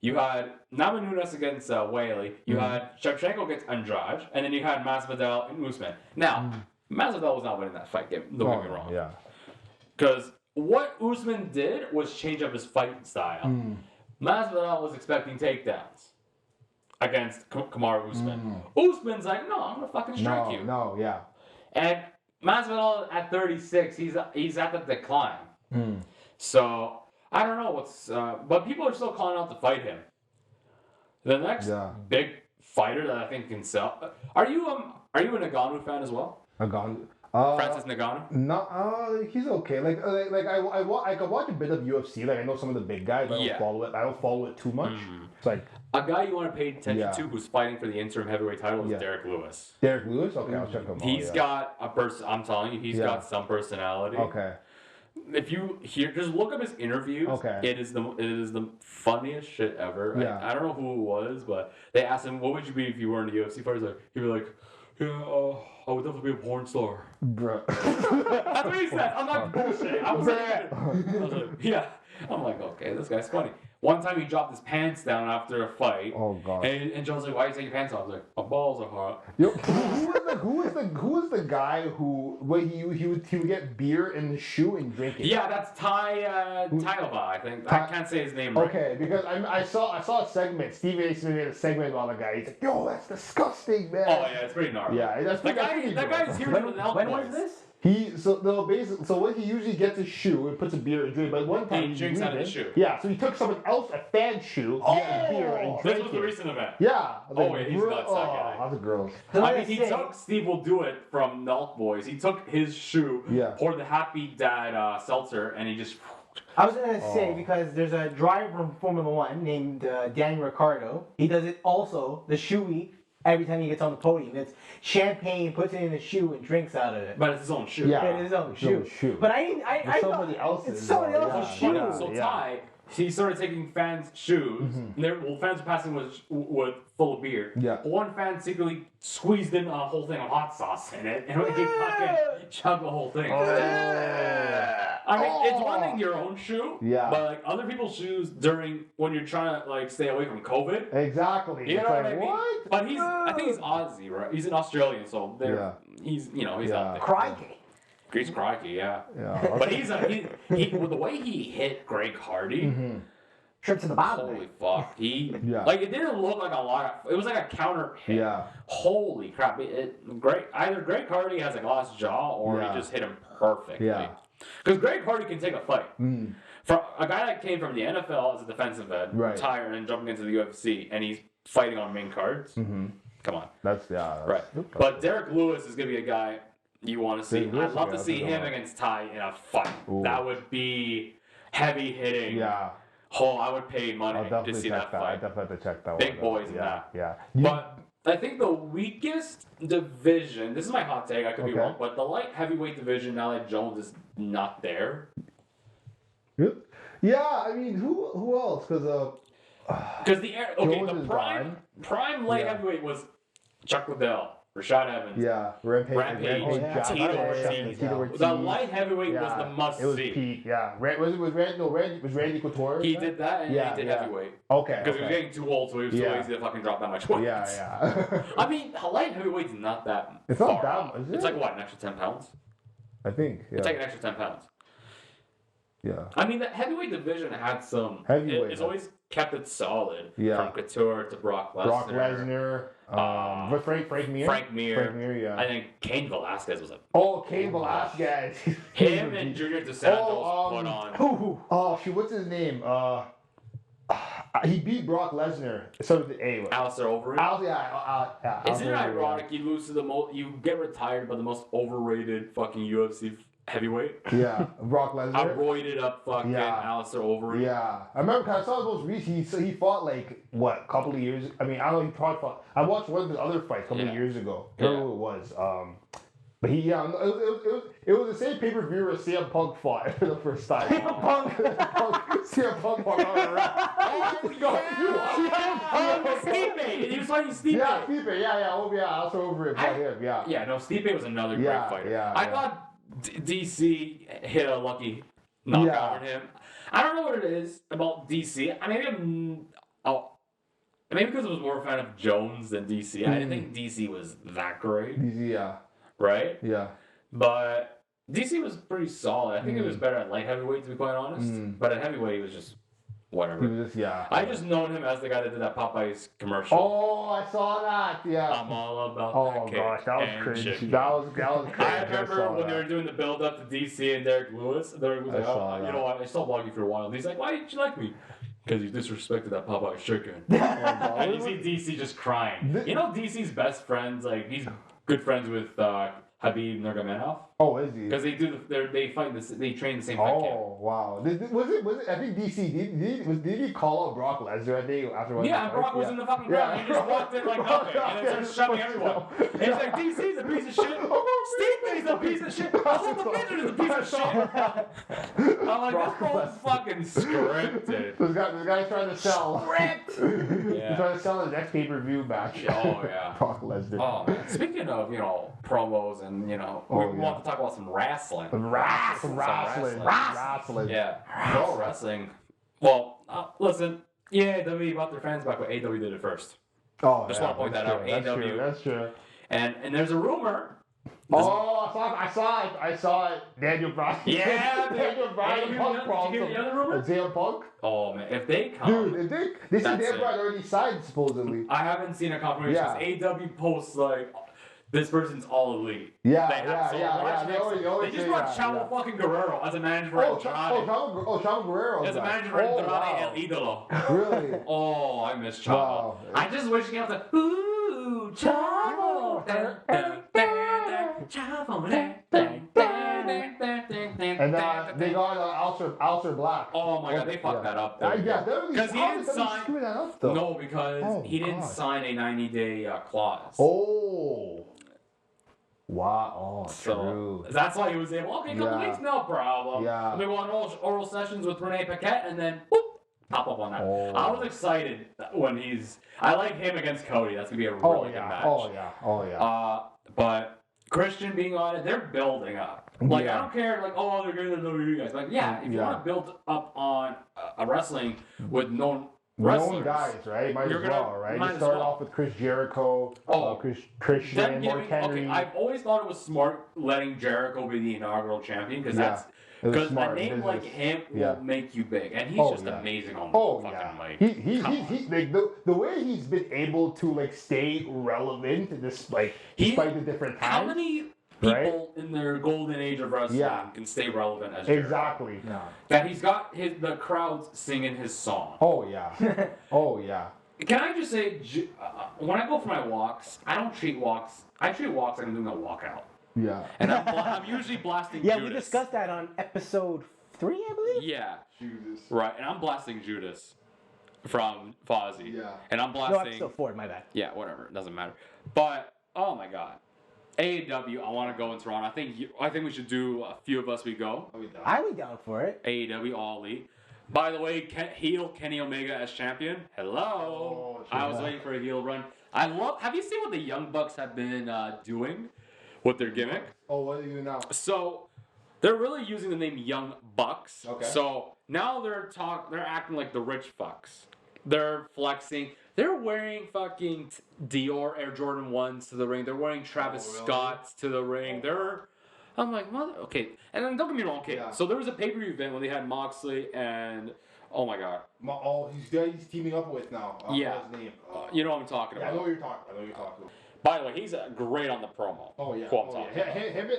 You had Namajunas against Whaley. You had Shevchenko against Andrade, and then you had Masvidal and Usman. Now, Masvidal was not winning that fight. Don't get me wrong. Yeah. Because what Usman did was change up his fighting style. Masvidal was expecting takedowns against Kamaru Usman. Usman's like, no, I'm gonna fucking strike you. No, yeah. And Masvidal at 36, he's at the decline. So I don't know but people are still calling out to fight him. The next big fighter that I think can sell. Are you a Ngannou fan as well? Ngannou. Francis Ngannou? No, he's okay. I could watch a bit of UFC. Like I know some of the big guys. But I don't follow it. I don't follow it too much. It's like a guy you want to pay attention to who's fighting for the interim heavyweight title is Derek Lewis. Derek Lewis? Okay, I'll check him out. He's got a person. I'm telling you, he's got some personality. Okay. If you just look up his interviews. Okay. It is the funniest shit ever. Yeah. I don't know who it was, but they asked him, "What would you be if you weren't a UFC fighter?" He'd be like, "Yeah, I would definitely be a porn star." Bruh. That's what he said. I'm not bullshitting. I was like, yeah. I'm like, okay, this guy's funny. One time he dropped his pants down after a fight. Oh god. And John's like, "Why you take your pants off?" I was like, "My balls are hot." Yo, who was the guy who he would get beer in the shoe and drink it? Yeah, that's Tylova, I think. I can't say his name right. Okay, because I saw a segment. Steve A. Smith made a segment about the guy. He's like, "Yo, that's disgusting, man." Oh yeah, it's pretty gnarly. Yeah, that's that guy's here with an When was this? So what he usually gets a shoe and puts a beer and drink, but one time he drinks out of the shoe. Yeah, so he took someone else a fan's shoe, got a beer and drank This was the it. recent event. Yeah. Oh yeah, he's nuts, that guy. That's gross. I mean, he took Steve Will Do It from Nelk Boys. He took his shoe, poured the Happy Dad seltzer, and he just. I was gonna say because there's a driver from Formula One named Daniel Ricciardo. He does it also. The shoey. Every time he gets on the podium, it's champagne, puts it in the shoe, and drinks out of it. But it's his own shoe. Yeah, it's his own shoe. But I somebody else's. It's somebody else's shoe. So Ty, he started taking fans' shoes. Fans were passing with full of beer. Yeah. But one fan secretly squeezed in a whole thing of hot sauce in it, and he fucking chugged the whole thing. I mean, it's one thing your own shoe, but like other people's shoes when you're trying to like stay away from COVID. Exactly. You know what I mean? What? But I think he's Aussie, right? He's an Australian, so he's out there. Crikey. He's crikey, yeah. But with the way he hit Greg Hardy. Trips in the bottom. Holy fuck. Like it didn't look like a lot it was like a counter hit. Yeah. Holy crap. Either Greg Hardy has a glass jaw or he just hit him perfectly. Yeah. Because Greg Hardy can take a fight. For a guy that came from the NFL as a defensive end, retired and jumping into the UFC, and he's fighting on main cards. Come on. That's right. But Derek Lewis is gonna be a guy you want to see. I'd love to see him against Ty in a fight. Ooh. That would be heavy hitting. Yeah. Oh, I would pay money to see that fight. I definitely have to check that one. Big boys in that. Yeah. But I think the weakest division, this is my hot take, I could be wrong, but the light heavyweight division, now that Jones is not there. Yeah, I mean, who else? Because the prime light heavyweight was Chuck Liddell, Rashad Evans. Yeah, Rampage. Tito. The light heavyweight was the must see. It was Pete. Yeah, was Randy Couture? He did that, and he did heavyweight. Okay. Because he was getting too old, so he was too lazy to fucking drop that much weight. Yeah. I mean, light heavyweight's not that. It's not that much. It's like what, an extra 10 pounds? I think. Yeah. It's like an extra 10 pounds. Yeah. I mean, the heavyweight division had some. Heavyweight. It's always kept it solid. Yeah. From Couture to Brock Lesnar. Brock Lesnar. But Frank Mir. Frank Mir. Frank Mir, yeah. I think Cain Velasquez was a. Oh, Cain Velasquez. Him and Junior Dos Santos put on. Oh, shoot, what's his name? He beat Brock Lesnar. So did Alistair Overeem. Isn't it ironic you lose to the most, you get retired by the most overrated fucking UFC heavyweight? Yeah, Brock Lesnar. I roided up fucking Alistair Overeem. Yeah, I remember because I saw the most recent. He fought like what, a couple of years. I mean, I don't know. He probably fought. I watched one of his other fights a couple of years ago. I don't know who it was. But it was the same pay-per-view where CM Punk fought for the first time. CM Punk fought on a rap. Stipe! He was fighting Stipe. Yeah, Stipe. Yeah. Oh, yeah. I also over it. Yeah. Yeah, no, Stipe was another great fighter. I thought DC hit a lucky knockout on him. I don't know what it is about DC. Maybe because I was more a fan of Jones than DC. I didn't think DC was that great. DC, yeah. Right? Yeah. But DC was pretty solid. I think it was better at light heavyweight, to be quite honest. But at heavyweight, he was just whatever. He was just, I just known him as the guy that did that Popeyes commercial. Oh, I saw that. Yeah. I'm all about that cake. Oh gosh, that was cringe. Chicken. That was cringe. I remember when they were doing the build up to DC and Derek Lewis. Derek was like, you know what? I stopped blogging for a while. And he's like, why didn't you like me? Because you disrespected that Popeyes chicken. And you see DC just crying. You know DC's best friends, like he's good friends with Habib Nurmagomedov. Oh, is he? Because they fight this. They train the same fight camp. Oh wow! Was it? I think DC did he call out Brock Lesnar? I think afterwards. Yeah, Brock was in the fucking ground. He just walked in like nothing, and then started shoving everyone. And he's like, DC's a piece of shit. Steve's a piece of shit. Also, the Midget is a piece of shit. I'm like, this whole fucking scripted. This guy's trying to sell. Script. He's trying to sell his next pay-per-view match. Oh yeah. Brock Lesnar. Oh man. Speaking of promos and we want to talk about some wrestling. Wrestling. Yeah. Pro wrestling. Well, listen. Yeah, WWE brought their fans back, but AEW did it first. Oh, just want to point that out. AEW. That's true. And there's a rumor. I saw it. Daniel Bryan. Yeah, Daniel Bryan. Did you hear the other rumor? CM Punk. Oh man, if they come, dude, they said Daniel Bryan already signed supposedly. I haven't seen a confirmation. AEW posts like, this person's all elite. Yeah. They just brought Chavo fucking Guerrero as a manager for Andrade. Chavo Guerrero. As a manager for Andrade El Idolo. Really? Oh, I miss Chavo. Wow. I just wish he had the ooh Chavo. Chavo. And they got Alistair Black. Oh my god, they fucked that up. Because he didn't sign. No, because he didn't sign a 90-day clause. Oh. Wow. Oh, so true. That's why he was able. Okay, couple weeks, no problem. Yeah. We won oral sessions with Renee Paquette, and then whoop, pop up on that. Oh. I was excited when I like him against Cody. That's gonna be a really good match. Oh yeah. But Christian being on it, they're building up. Like I don't care. Like they're getting the WWE guys. Like if you want to build up on a wrestling with known wrestlers, guys, right? Might as well, right? You start off with Chris Jericho, Christian, Mark Henry. Okay, I've always thought it was smart letting Jericho be the inaugural champion because because a name like him will make you big, and he's just amazing on the fucking mic. He's like the way he's been able to stay relevant despite the different times. How many people in their golden age of wrestling can stay relevant as Jericho? Exactly. Yeah. That he's got the crowds singing his song. Oh yeah. Oh yeah. Can I just say, when I go for my walks, I don't treat walks. I treat walks like I'm doing a walkout. Yeah. And I'm usually blasting Judas. Yeah, we discussed that on episode 3, I believe? Yeah. Judas. Right, and I'm blasting Judas from Fozzy. Yeah. And I'm blasting... No, episode 4, my bad. Yeah, whatever. It doesn't matter. But, oh my God. AEW, I want to go in Toronto. I think we should do a few of us we go. I would be down for it. AEW, All Elite. By the way, heel Kenny Omega as champion. Hello. I was waiting for a heel run. Have you seen what the Young Bucks have been doing with their gimmick? Oh, what are you doing now? So, they're really using the name Young Bucks. Okay. So, now they're acting like the rich fucks. They're flexing. They're wearing fucking Dior Air Jordan 1s to the ring. They're wearing Travis Scott's to the ring. They're I'm like, mother. Okay, and then don't get me wrong. Okay, Yeah. so there was a pay-per-view event when they had Moxley and oh my god, He's teaming up with now. I yeah, forgot his name. you know what I'm talking Yeah, I about. know what you're talking about. By the way, he's great on the promo. Oh yeah. Who I'm talking about.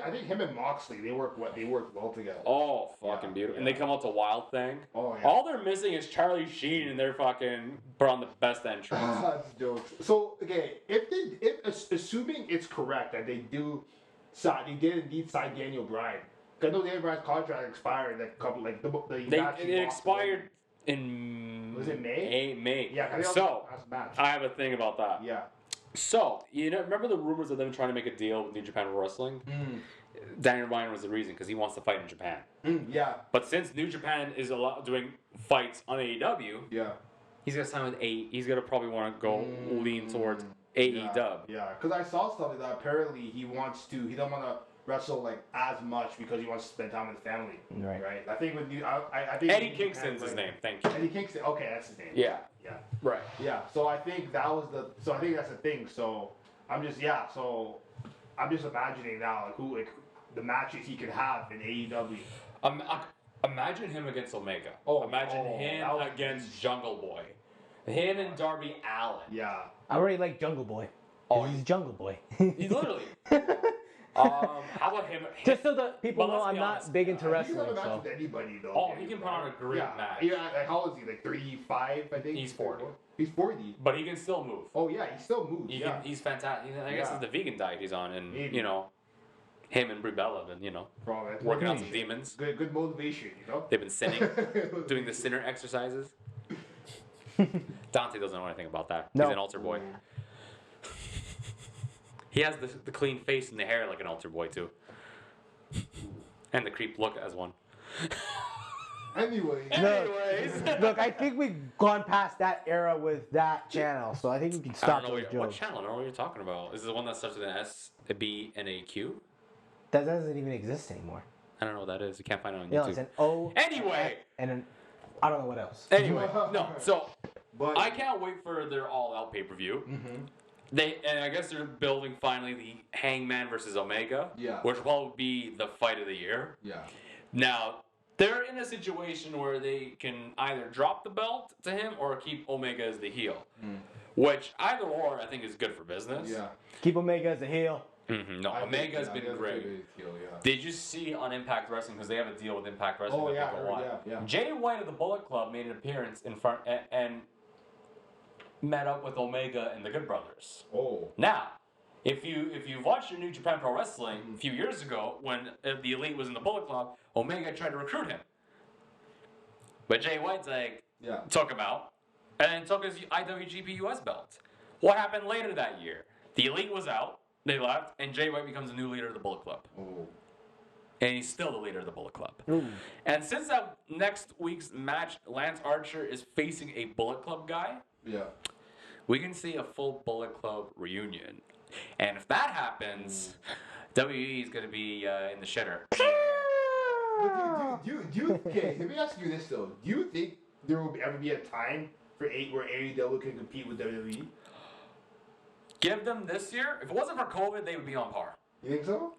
I think him and Moxley, they work well together. Oh, fucking Yeah, beautiful. yeah. And they come out to Wild Thing. Oh yeah. All they're missing is Charlie Sheen, and they're fucking put on the best entrance. That's jokes. So okay, assuming it's correct that they did indeed sign Daniel Bryan. 'Cause I know Daniel Bryan's contract expired like a couple It expired in... Was it May? May. Yeah. 'Cause So, last match. I have a thing about that. Yeah. So, remember the rumors of them trying to make a deal with New Japan Pro Wrestling? Daniel Bryan was the reason, because he wants to fight in Japan. Yeah. But since New Japan is doing fights on AEW, Yeah. he's gonna sign with he's gonna probably want to go lean towards AEW. Yeah. Because I saw something that apparently he don't want to wrestle like as much because he wants to spend time with his family. Right. I think with I think Eddie Kingston's his name. Thank you. Eddie Kingston. Okay, that's his name. Yeah. Yeah. Right. Yeah. So I think I think that's the thing. So I'm just imagining now the matches he could have in AEW. Imagine him against Omega. Oh, Imagine him that would against Jungle Boy. Him and Darby Allin. Yeah. I already like Jungle Boy. Oh, He's Jungle Boy. He literally. How about him? Just so the people But know, let's I'm be not honest. big into He can have wrestling, a match so. with anybody though. Oh, he can put on a great yeah. match. Yeah. Like, how old is he? Like 35, I think. He's 40. He's 40. But he can still move. Oh yeah, he still moves. He's fantastic. I guess Yeah. it's the vegan diet he's on, and Maybe. him and Brie Bella have been Probably. working on some demons. Good motivation, They've been sinning, doing the sinner exercises. Dante doesn't know anything about that. No. He's an altar boy. He has the clean face and the hair like an altar boy too, and the creep look as one. Anyway. Anyways, Look, I think we've gone past that era with that channel, so I think we can I stop don't know those what jokes. channel. I don't know what you're talking about. Is it the one that starts with an S, a B, and a Q? That doesn't even exist anymore. I don't know what that is. You can't find it on No, YouTube. it's an O. Anyway. And an, I don't know what else. Anyway, no. So But I can't wait for their all-out pay-per-view. And I guess they're building finally the Hangman versus Omega, Yeah. which will probably be the fight of the year. yeah. Now they're in a situation where they can either drop the belt to him or keep Omega as the heel, which either or I think is good for business. Yeah. Keep Omega as a heel. No, Omega's been great. Yeah. Did you see on Impact Wrestling, because they have a deal with Impact Wrestling? Oh, that yeah, they I go heard, on. yeah. Jay White of the Bullet Club made an appearance in front and met up with Omega and the Good Brothers. Oh. Now, if you've watched your New Japan Pro Wrestling a few years ago when the Elite was in the Bullet Club, Omega tried to recruit him, but Jay White's like Yeah. took him out and then took his IWGP US belt. What happened later that year? The Elite was out. They left, and Jay White becomes the new leader of the Bullet Club. Oh. And he's still the leader of the Bullet Club. Ooh. And since that next week's match, Lance Archer is facing a Bullet Club guy, Yeah. we can see a full Bullet Club reunion. And if that happens, WWE is going to be in the shitter. But okay, let me ask you this though. Do you think there will ever be a time where AEW can compete with WWE? Give them this year. If it wasn't for COVID, they would be on par. You think so?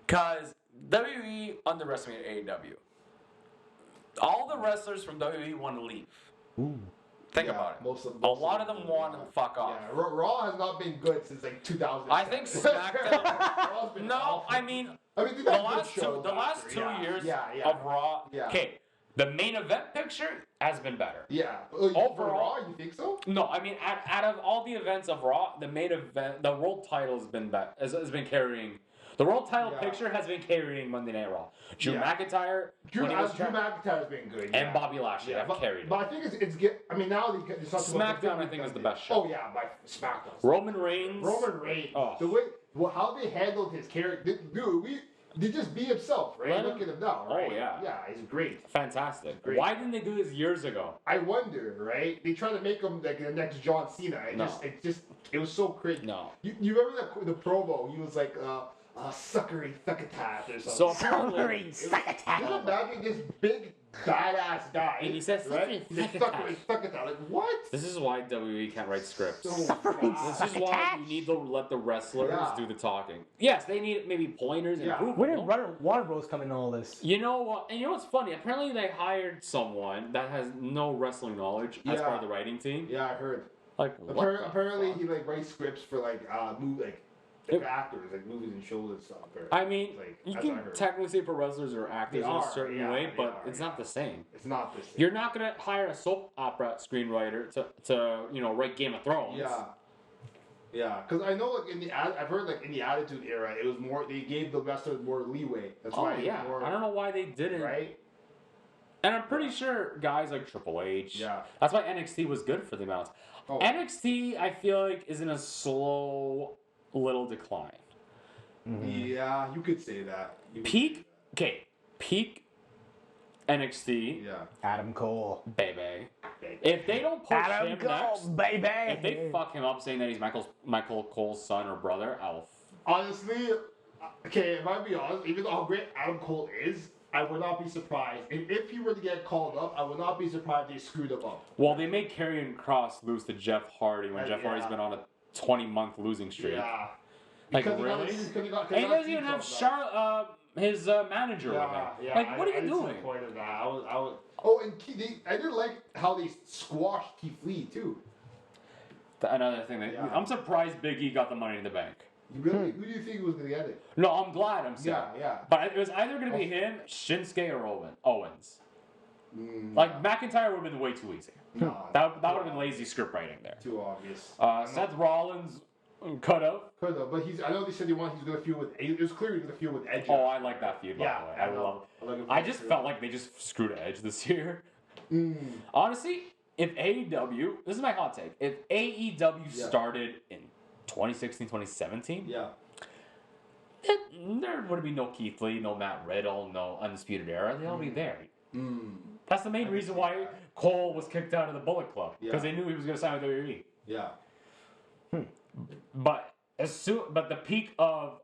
Because WWE underestimated AEW. All the wrestlers from WWE want to leave. Think Yeah, about it. most of A lot of them want to fuck off. Yeah, Raw has not been good since like 2000. I think SmackDown. Raw's been No, awful. I mean, I mean, they've the had good last shows the last after, 2 yeah. years Yeah. of Raw. Yeah. Okay, the main event picture has been better. Yeah. For Overall- Raw, you think so? No, I mean, out of all the events of Raw, the main event, the world title has been carrying. The world title Yeah. picture has been carrying Monday Night Raw. Drew Yeah. McIntyre, Drew when he was McIntyre's been good. and yeah. Bobby Lashley have carried it. But I think it's get. I mean, now it's not so much SmackDown, I think, is the best show. Oh yeah, by SmackDown. Roman Reigns. Roman Reigns. Oh. The way, how they handled his character, dude. They just be himself, right? Let Look him- at him now, Oh, right? yeah. Yeah, he's great. Fantastic. Great. Why didn't they do this years ago? I wonder, right? They try to make him like the next John Cena. It No. was so crazy. No. You remember the promo? He was like, suckering succotash or something. So apparently, Just imagine this big badass guy. And he says, right? He's like, suckering succotash. Like, what? this is why WWE can't write scripts. So This is why you need to let the wrestlers do the talking. Yes, they need maybe pointers and approval. Where did Warner Bros come in all this? You know what? And you know what's funny? Apparently, they hired someone that has no wrestling knowledge as part of the writing team. Yeah, I heard. Like, Apparently, he like writes scripts for like actors, like movies and shows and stuff. I mean, like, you that's can what I heard. technically say pro wrestlers are actors in a certain way, but it's not the same. It's not the same. You're not gonna hire a soap opera screenwriter to write Game of Thrones. Yeah, because I know like I've heard like in the Attitude Era, it was more they gave the wrestlers more leeway. That's why it was more, I don't know why they didn't. right? And I'm pretty sure guys like Triple H. Yeah. That's why NXT was good for the amount. Oh. NXT, I feel like, is in a slow little decline. Yeah, you could say that. Peak NXT, Yeah. Adam Cole. baby. If they don't push Adam him Cole, next, baby. if they fuck him up saying that he's Michael Cole's son or brother, Honestly, okay, if I be honest, even though how great Adam Cole is, I would not be surprised. If he were to get called up, I would not be surprised if they screwed him up. well, they made Karrion Kross lose to Jeff Hardy when Jeff Hardy's been on a 20-month losing streak. Yeah. Like, Because really? He And he doesn't even have his manager with him. Yeah, Like, what are you I didn't see doing? the point of that. I was. Oh, and I didn't like how they squashed Keith Lee too. Another thing that Yeah. I'm surprised Big E got the Money in the Bank. Really? Who do you think was gonna get it? No, I'm glad I'm saying. Yeah. But it was either going to be him, Shinsuke, or Owens. Like, McIntyre would have been way too easy. No, That would have been lazy script writing there. too obvious. Seth Rollins could have. Could have, but I know they said he was gonna feud with. It was clear he was gonna feud with Edge. Oh, I like that feud, by Yeah, the way. I I know. love I like it I for just sure. felt like they just screwed Edge this year. Honestly, if AEW, this is my hot take, if AEW started in 2016, 2017, there would be no Keith Lee, no Matt Riddle, no Undisputed Era. They'll be there. That's the main reason why Cole was kicked out of the Bullet Club, because they knew he was going to sign with WWE. Yeah. But the peak of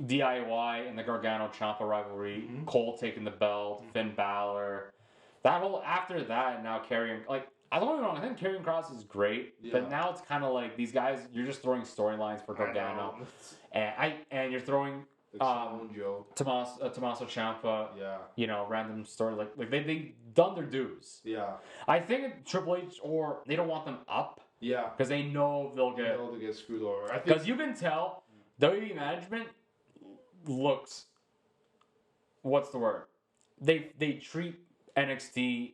DIY and the Gargano Ciampa rivalry, Cole taking the belt, Finn Balor, that whole after that now carrying like I don't get me wrong, I think Karrion Kross is great, but now it's kind of like these guys you're just throwing storylines for Gargano, and you're throwing Joe. Tommaso Ciampa, Yeah. random story like they done their dues. Yeah. I think Triple H or they don't want them up. Yeah. Because they know they'll get. They'll get screwed over. I think. Because you can tell WWE management looks. What's the word? They treat NXT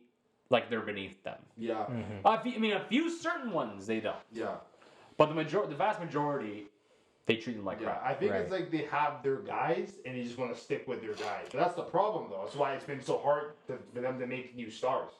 like they're beneath them. Yeah. A few certain ones they don't. Yeah. But the vast majority, they treat them like Yeah. crap. I think it's like they have their guys and they just want to stick with their guys. But that's the problem, though. That's why it's been so hard for them to make new stars.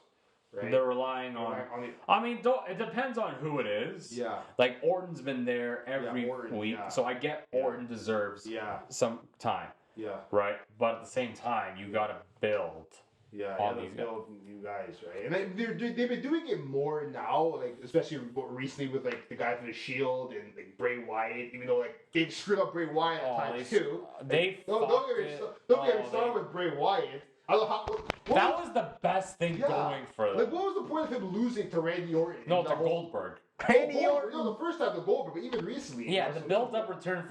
Right? They're relying on. It depends on who it is. Yeah. Like Orton's been there every Orton, week, so I get Orton deserves some time. Yeah. Right, but at the same time, you gotta build. Yeah, on they these build new guys, right? And they've been doing it more now, like especially recently with like the guy from the Shield and like Bray Wyatt. Even though like they screwed up Bray Wyatt at times too. Don't get me started with Bray Wyatt. I don't know that was the best thing going for them. Like, what was the point of him losing to Randy Orton? No, to Goldberg. Randy Orton. No, the first time to Goldberg, but even recently. Yeah, the build-up return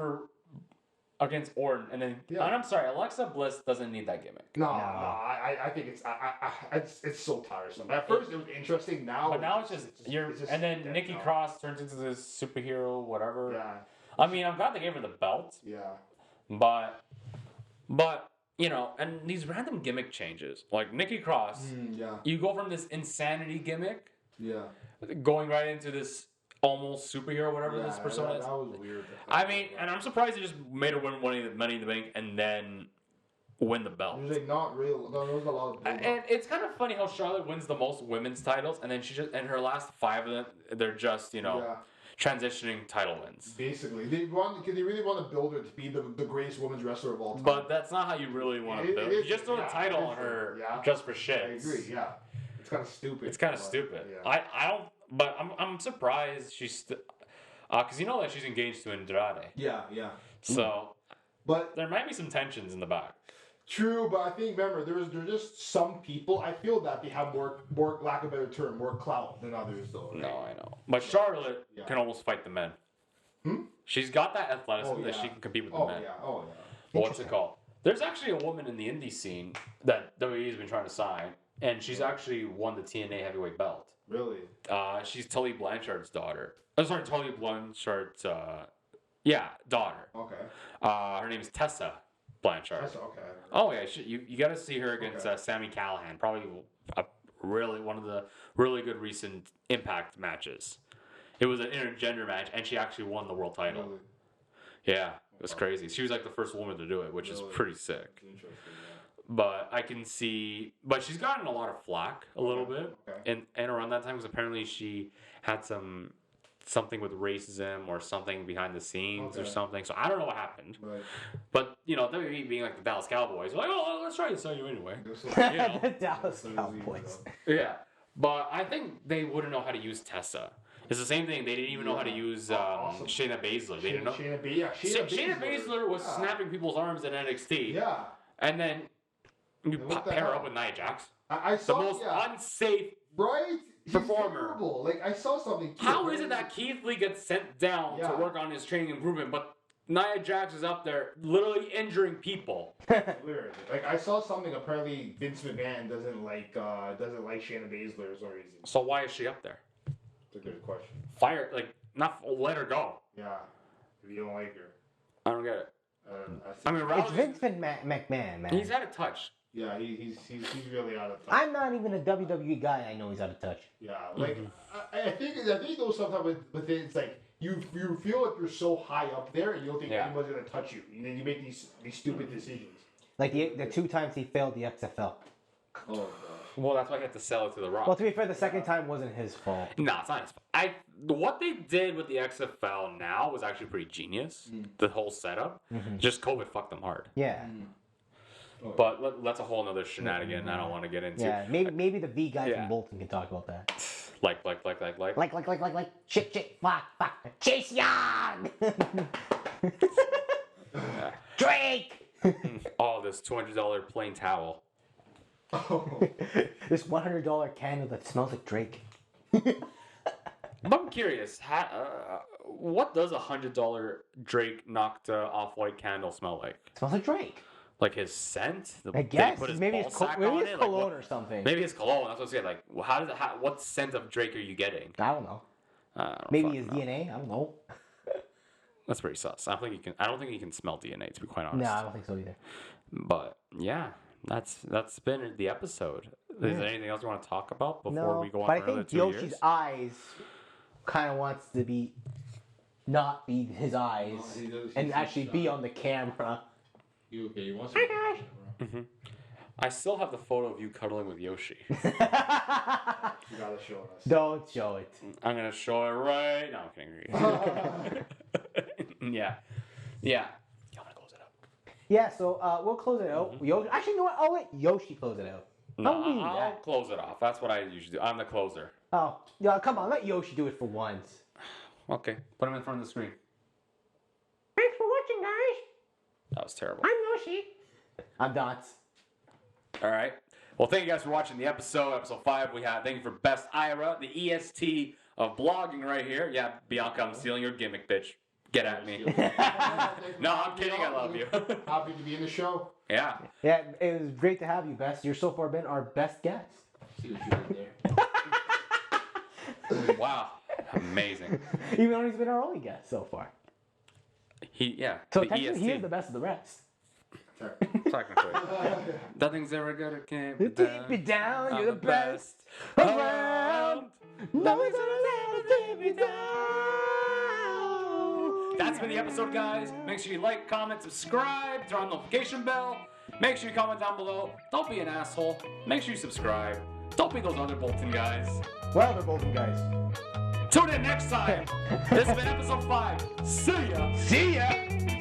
against Orton, and then and I'm sorry, Alexa Bliss doesn't need that gimmick. No. I think it's so tiresome. At first it was interesting. Now, but it's just and then Nikki Cross turns into this superhero, whatever. Yeah. I mean, I'm glad they gave her the belt. Yeah. But and these random gimmick changes, like Nikki Cross, you go from this insanity gimmick, going right into this almost superhero, whatever this persona is. That was weird. I mean, and I'm surprised they just made her win Money in the Bank and then win the belt. It was like not real. No, there was a lot of. And it's kind of funny how Charlotte wins the most women's titles, and then her last 5 of them, they're just transitioning title wins. Basically, they really want to build her to be the greatest women's wrestler of all time. But that's not how you really want to build. You just throw the title on her just for shit. I agree. Yeah, it's kind of stupid. It's kind of stupid. Yeah. I don't. But I'm surprised she's because that she's engaged to Andrade. Yeah. So. But there might be some tensions in the back. true, but I think remember there's just some people I feel that they have more lack of a better term, more clout than others though. Right? No, I know. But Charlotte Yeah. can almost fight the men. Hmm? She's got that athleticism Oh, that yeah. she can compete with the Oh men. yeah, oh Well, what's it called? There's actually a woman in the indie scene that WWE's been trying to sign, and she's actually won the TNA heavyweight belt. yeah. Really? She's Tully Blanchard's daughter. Sorry, Tully Blanchard's daughter. Okay. Her name is Tessa Blanchard. That's okay. Oh yeah, you got to see her against Okay. Sami Callihan. Probably one of the really good recent Impact matches. It was an intergender match, and she actually won the world title. Really? Yeah, it was crazy. She was like the first woman to do it, which is Really? pretty sick. Interesting. But I can see, but she's gotten a lot of flack a little bit, Okay. and around that time because apparently she had something with racism or something behind the scenes or Okay. something. So I don't know what happened. Right. But WWE being like the Dallas Cowboys, like, oh, let's try to sell you anyway. This You know. The Dallas Cowboys. Yeah, but I think they wouldn't know how to use Tessa. It's the same thing. They didn't even know how to use Awesome. Shayna Baszler. They didn't know. Shayna Baszler was snapping people's arms in NXT. Yeah. And then you what the pair her hell? up with Nia Jax. I The saw most yeah. unsafe. Right? He's performer. terrible. Like I saw something. Too. How is it that Keith Lee gets sent down Yeah. to work on his training improvement, but Nia Jax is up there literally injuring people? Weird. Like I saw something. Apparently, Vince McMahon doesn't like Shayna Baszler for some reason. So why is she up there? It's a good question. Fire, like, not let her go. Yeah. If you don't like her, I don't get it. I I mean, It's Rousey, Vince McMahon, man. he's out of touch. yeah, he's really out of touch. I'm not even a WWE guy. I know he's out of touch. Yeah, like I think though sometimes with it, it's like you feel like you're so high up there and you don't think Yeah. anyone's gonna touch you, and then you make these stupid decisions. Like the 2 times he failed the XFL. Oh gosh. Well, that's why he had to sell it to The Rock. Well, to be fair, the second time wasn't his fault. No, it's not his fault. What they did with the XFL now was actually pretty genius. The whole setup. Just COVID fucked them hard. Yeah, But that's a whole nother shenanigan I don't want to get into. yeah. Maybe the V guy Yeah. from Bolton can talk about that. Like. Chick, fuck, Chase Young, Drake. Oh, this $200 plain towel. This $100 candle that smells like Drake. I'm curious, what does a $100 Drake knocked off-white candle smell like? It smells like Drake. Like his scent? I Did he guess put his maybe ball it's sack maybe on it's it? Like, cologne what- or something. Maybe it's cologne. That's what I was saying. Like, what scent of Drake are you getting? I don't know. I don't Maybe fucking his know. DNA. I don't know. That's pretty sus. I don't think he can smell DNA, to be quite honest. No, I don't think so either. But yeah, that's been the episode. Is there anything else you want to talk about before No, we go on but for I another think 2 Yoshi's years? eyes kind of wants to not be his eyes he does- and he's actually shy. be on the camera. You okay? You want Hi guys. I still have the photo of you cuddling with Yoshi. You gotta show us. Don't show it. I'm gonna show it right now. I'm kidding. Yeah. Yeah. I'm gonna close it up. Yeah, so we'll close it out. Actually, you know what? I'll let Yoshi close it out. No, I'll do I'll that. close it off. That's what I usually do. I'm the closer. Oh, yeah, come on, let Yoshi do it for once. Okay. Put him in front of the screen. Thanks for watching, guys. That was terrible. I'm Yoshi. I'm Dante. All right. Well, thank you guys for watching the episode 5. Thank you for Best Ira, the EST of blogging right here. Yeah, Bianca, I'm stealing your gimmick, bitch. Get at me. No, I'm kidding. I love you. Happy to be in the show. Yeah. Yeah, it was great to have you, Best. You're so far been our best guest. See what you did there. Wow. Amazing. Even though he's been our only guest so far. So the technically, he EST. is the best of the rest. Technically. Nothing's ever gonna keep You it keep down. it down, I'm you're the best around. Nothing's gonna keep it down. That's been the episode, guys. Make sure you like, comment, subscribe, turn on the notification bell. Make sure you comment down below. Don't be an asshole. Make sure you subscribe. Don't be those other Bolton guys. Well, they're Bolton guys. Tune in next time. This has been episode 5. See ya. See ya.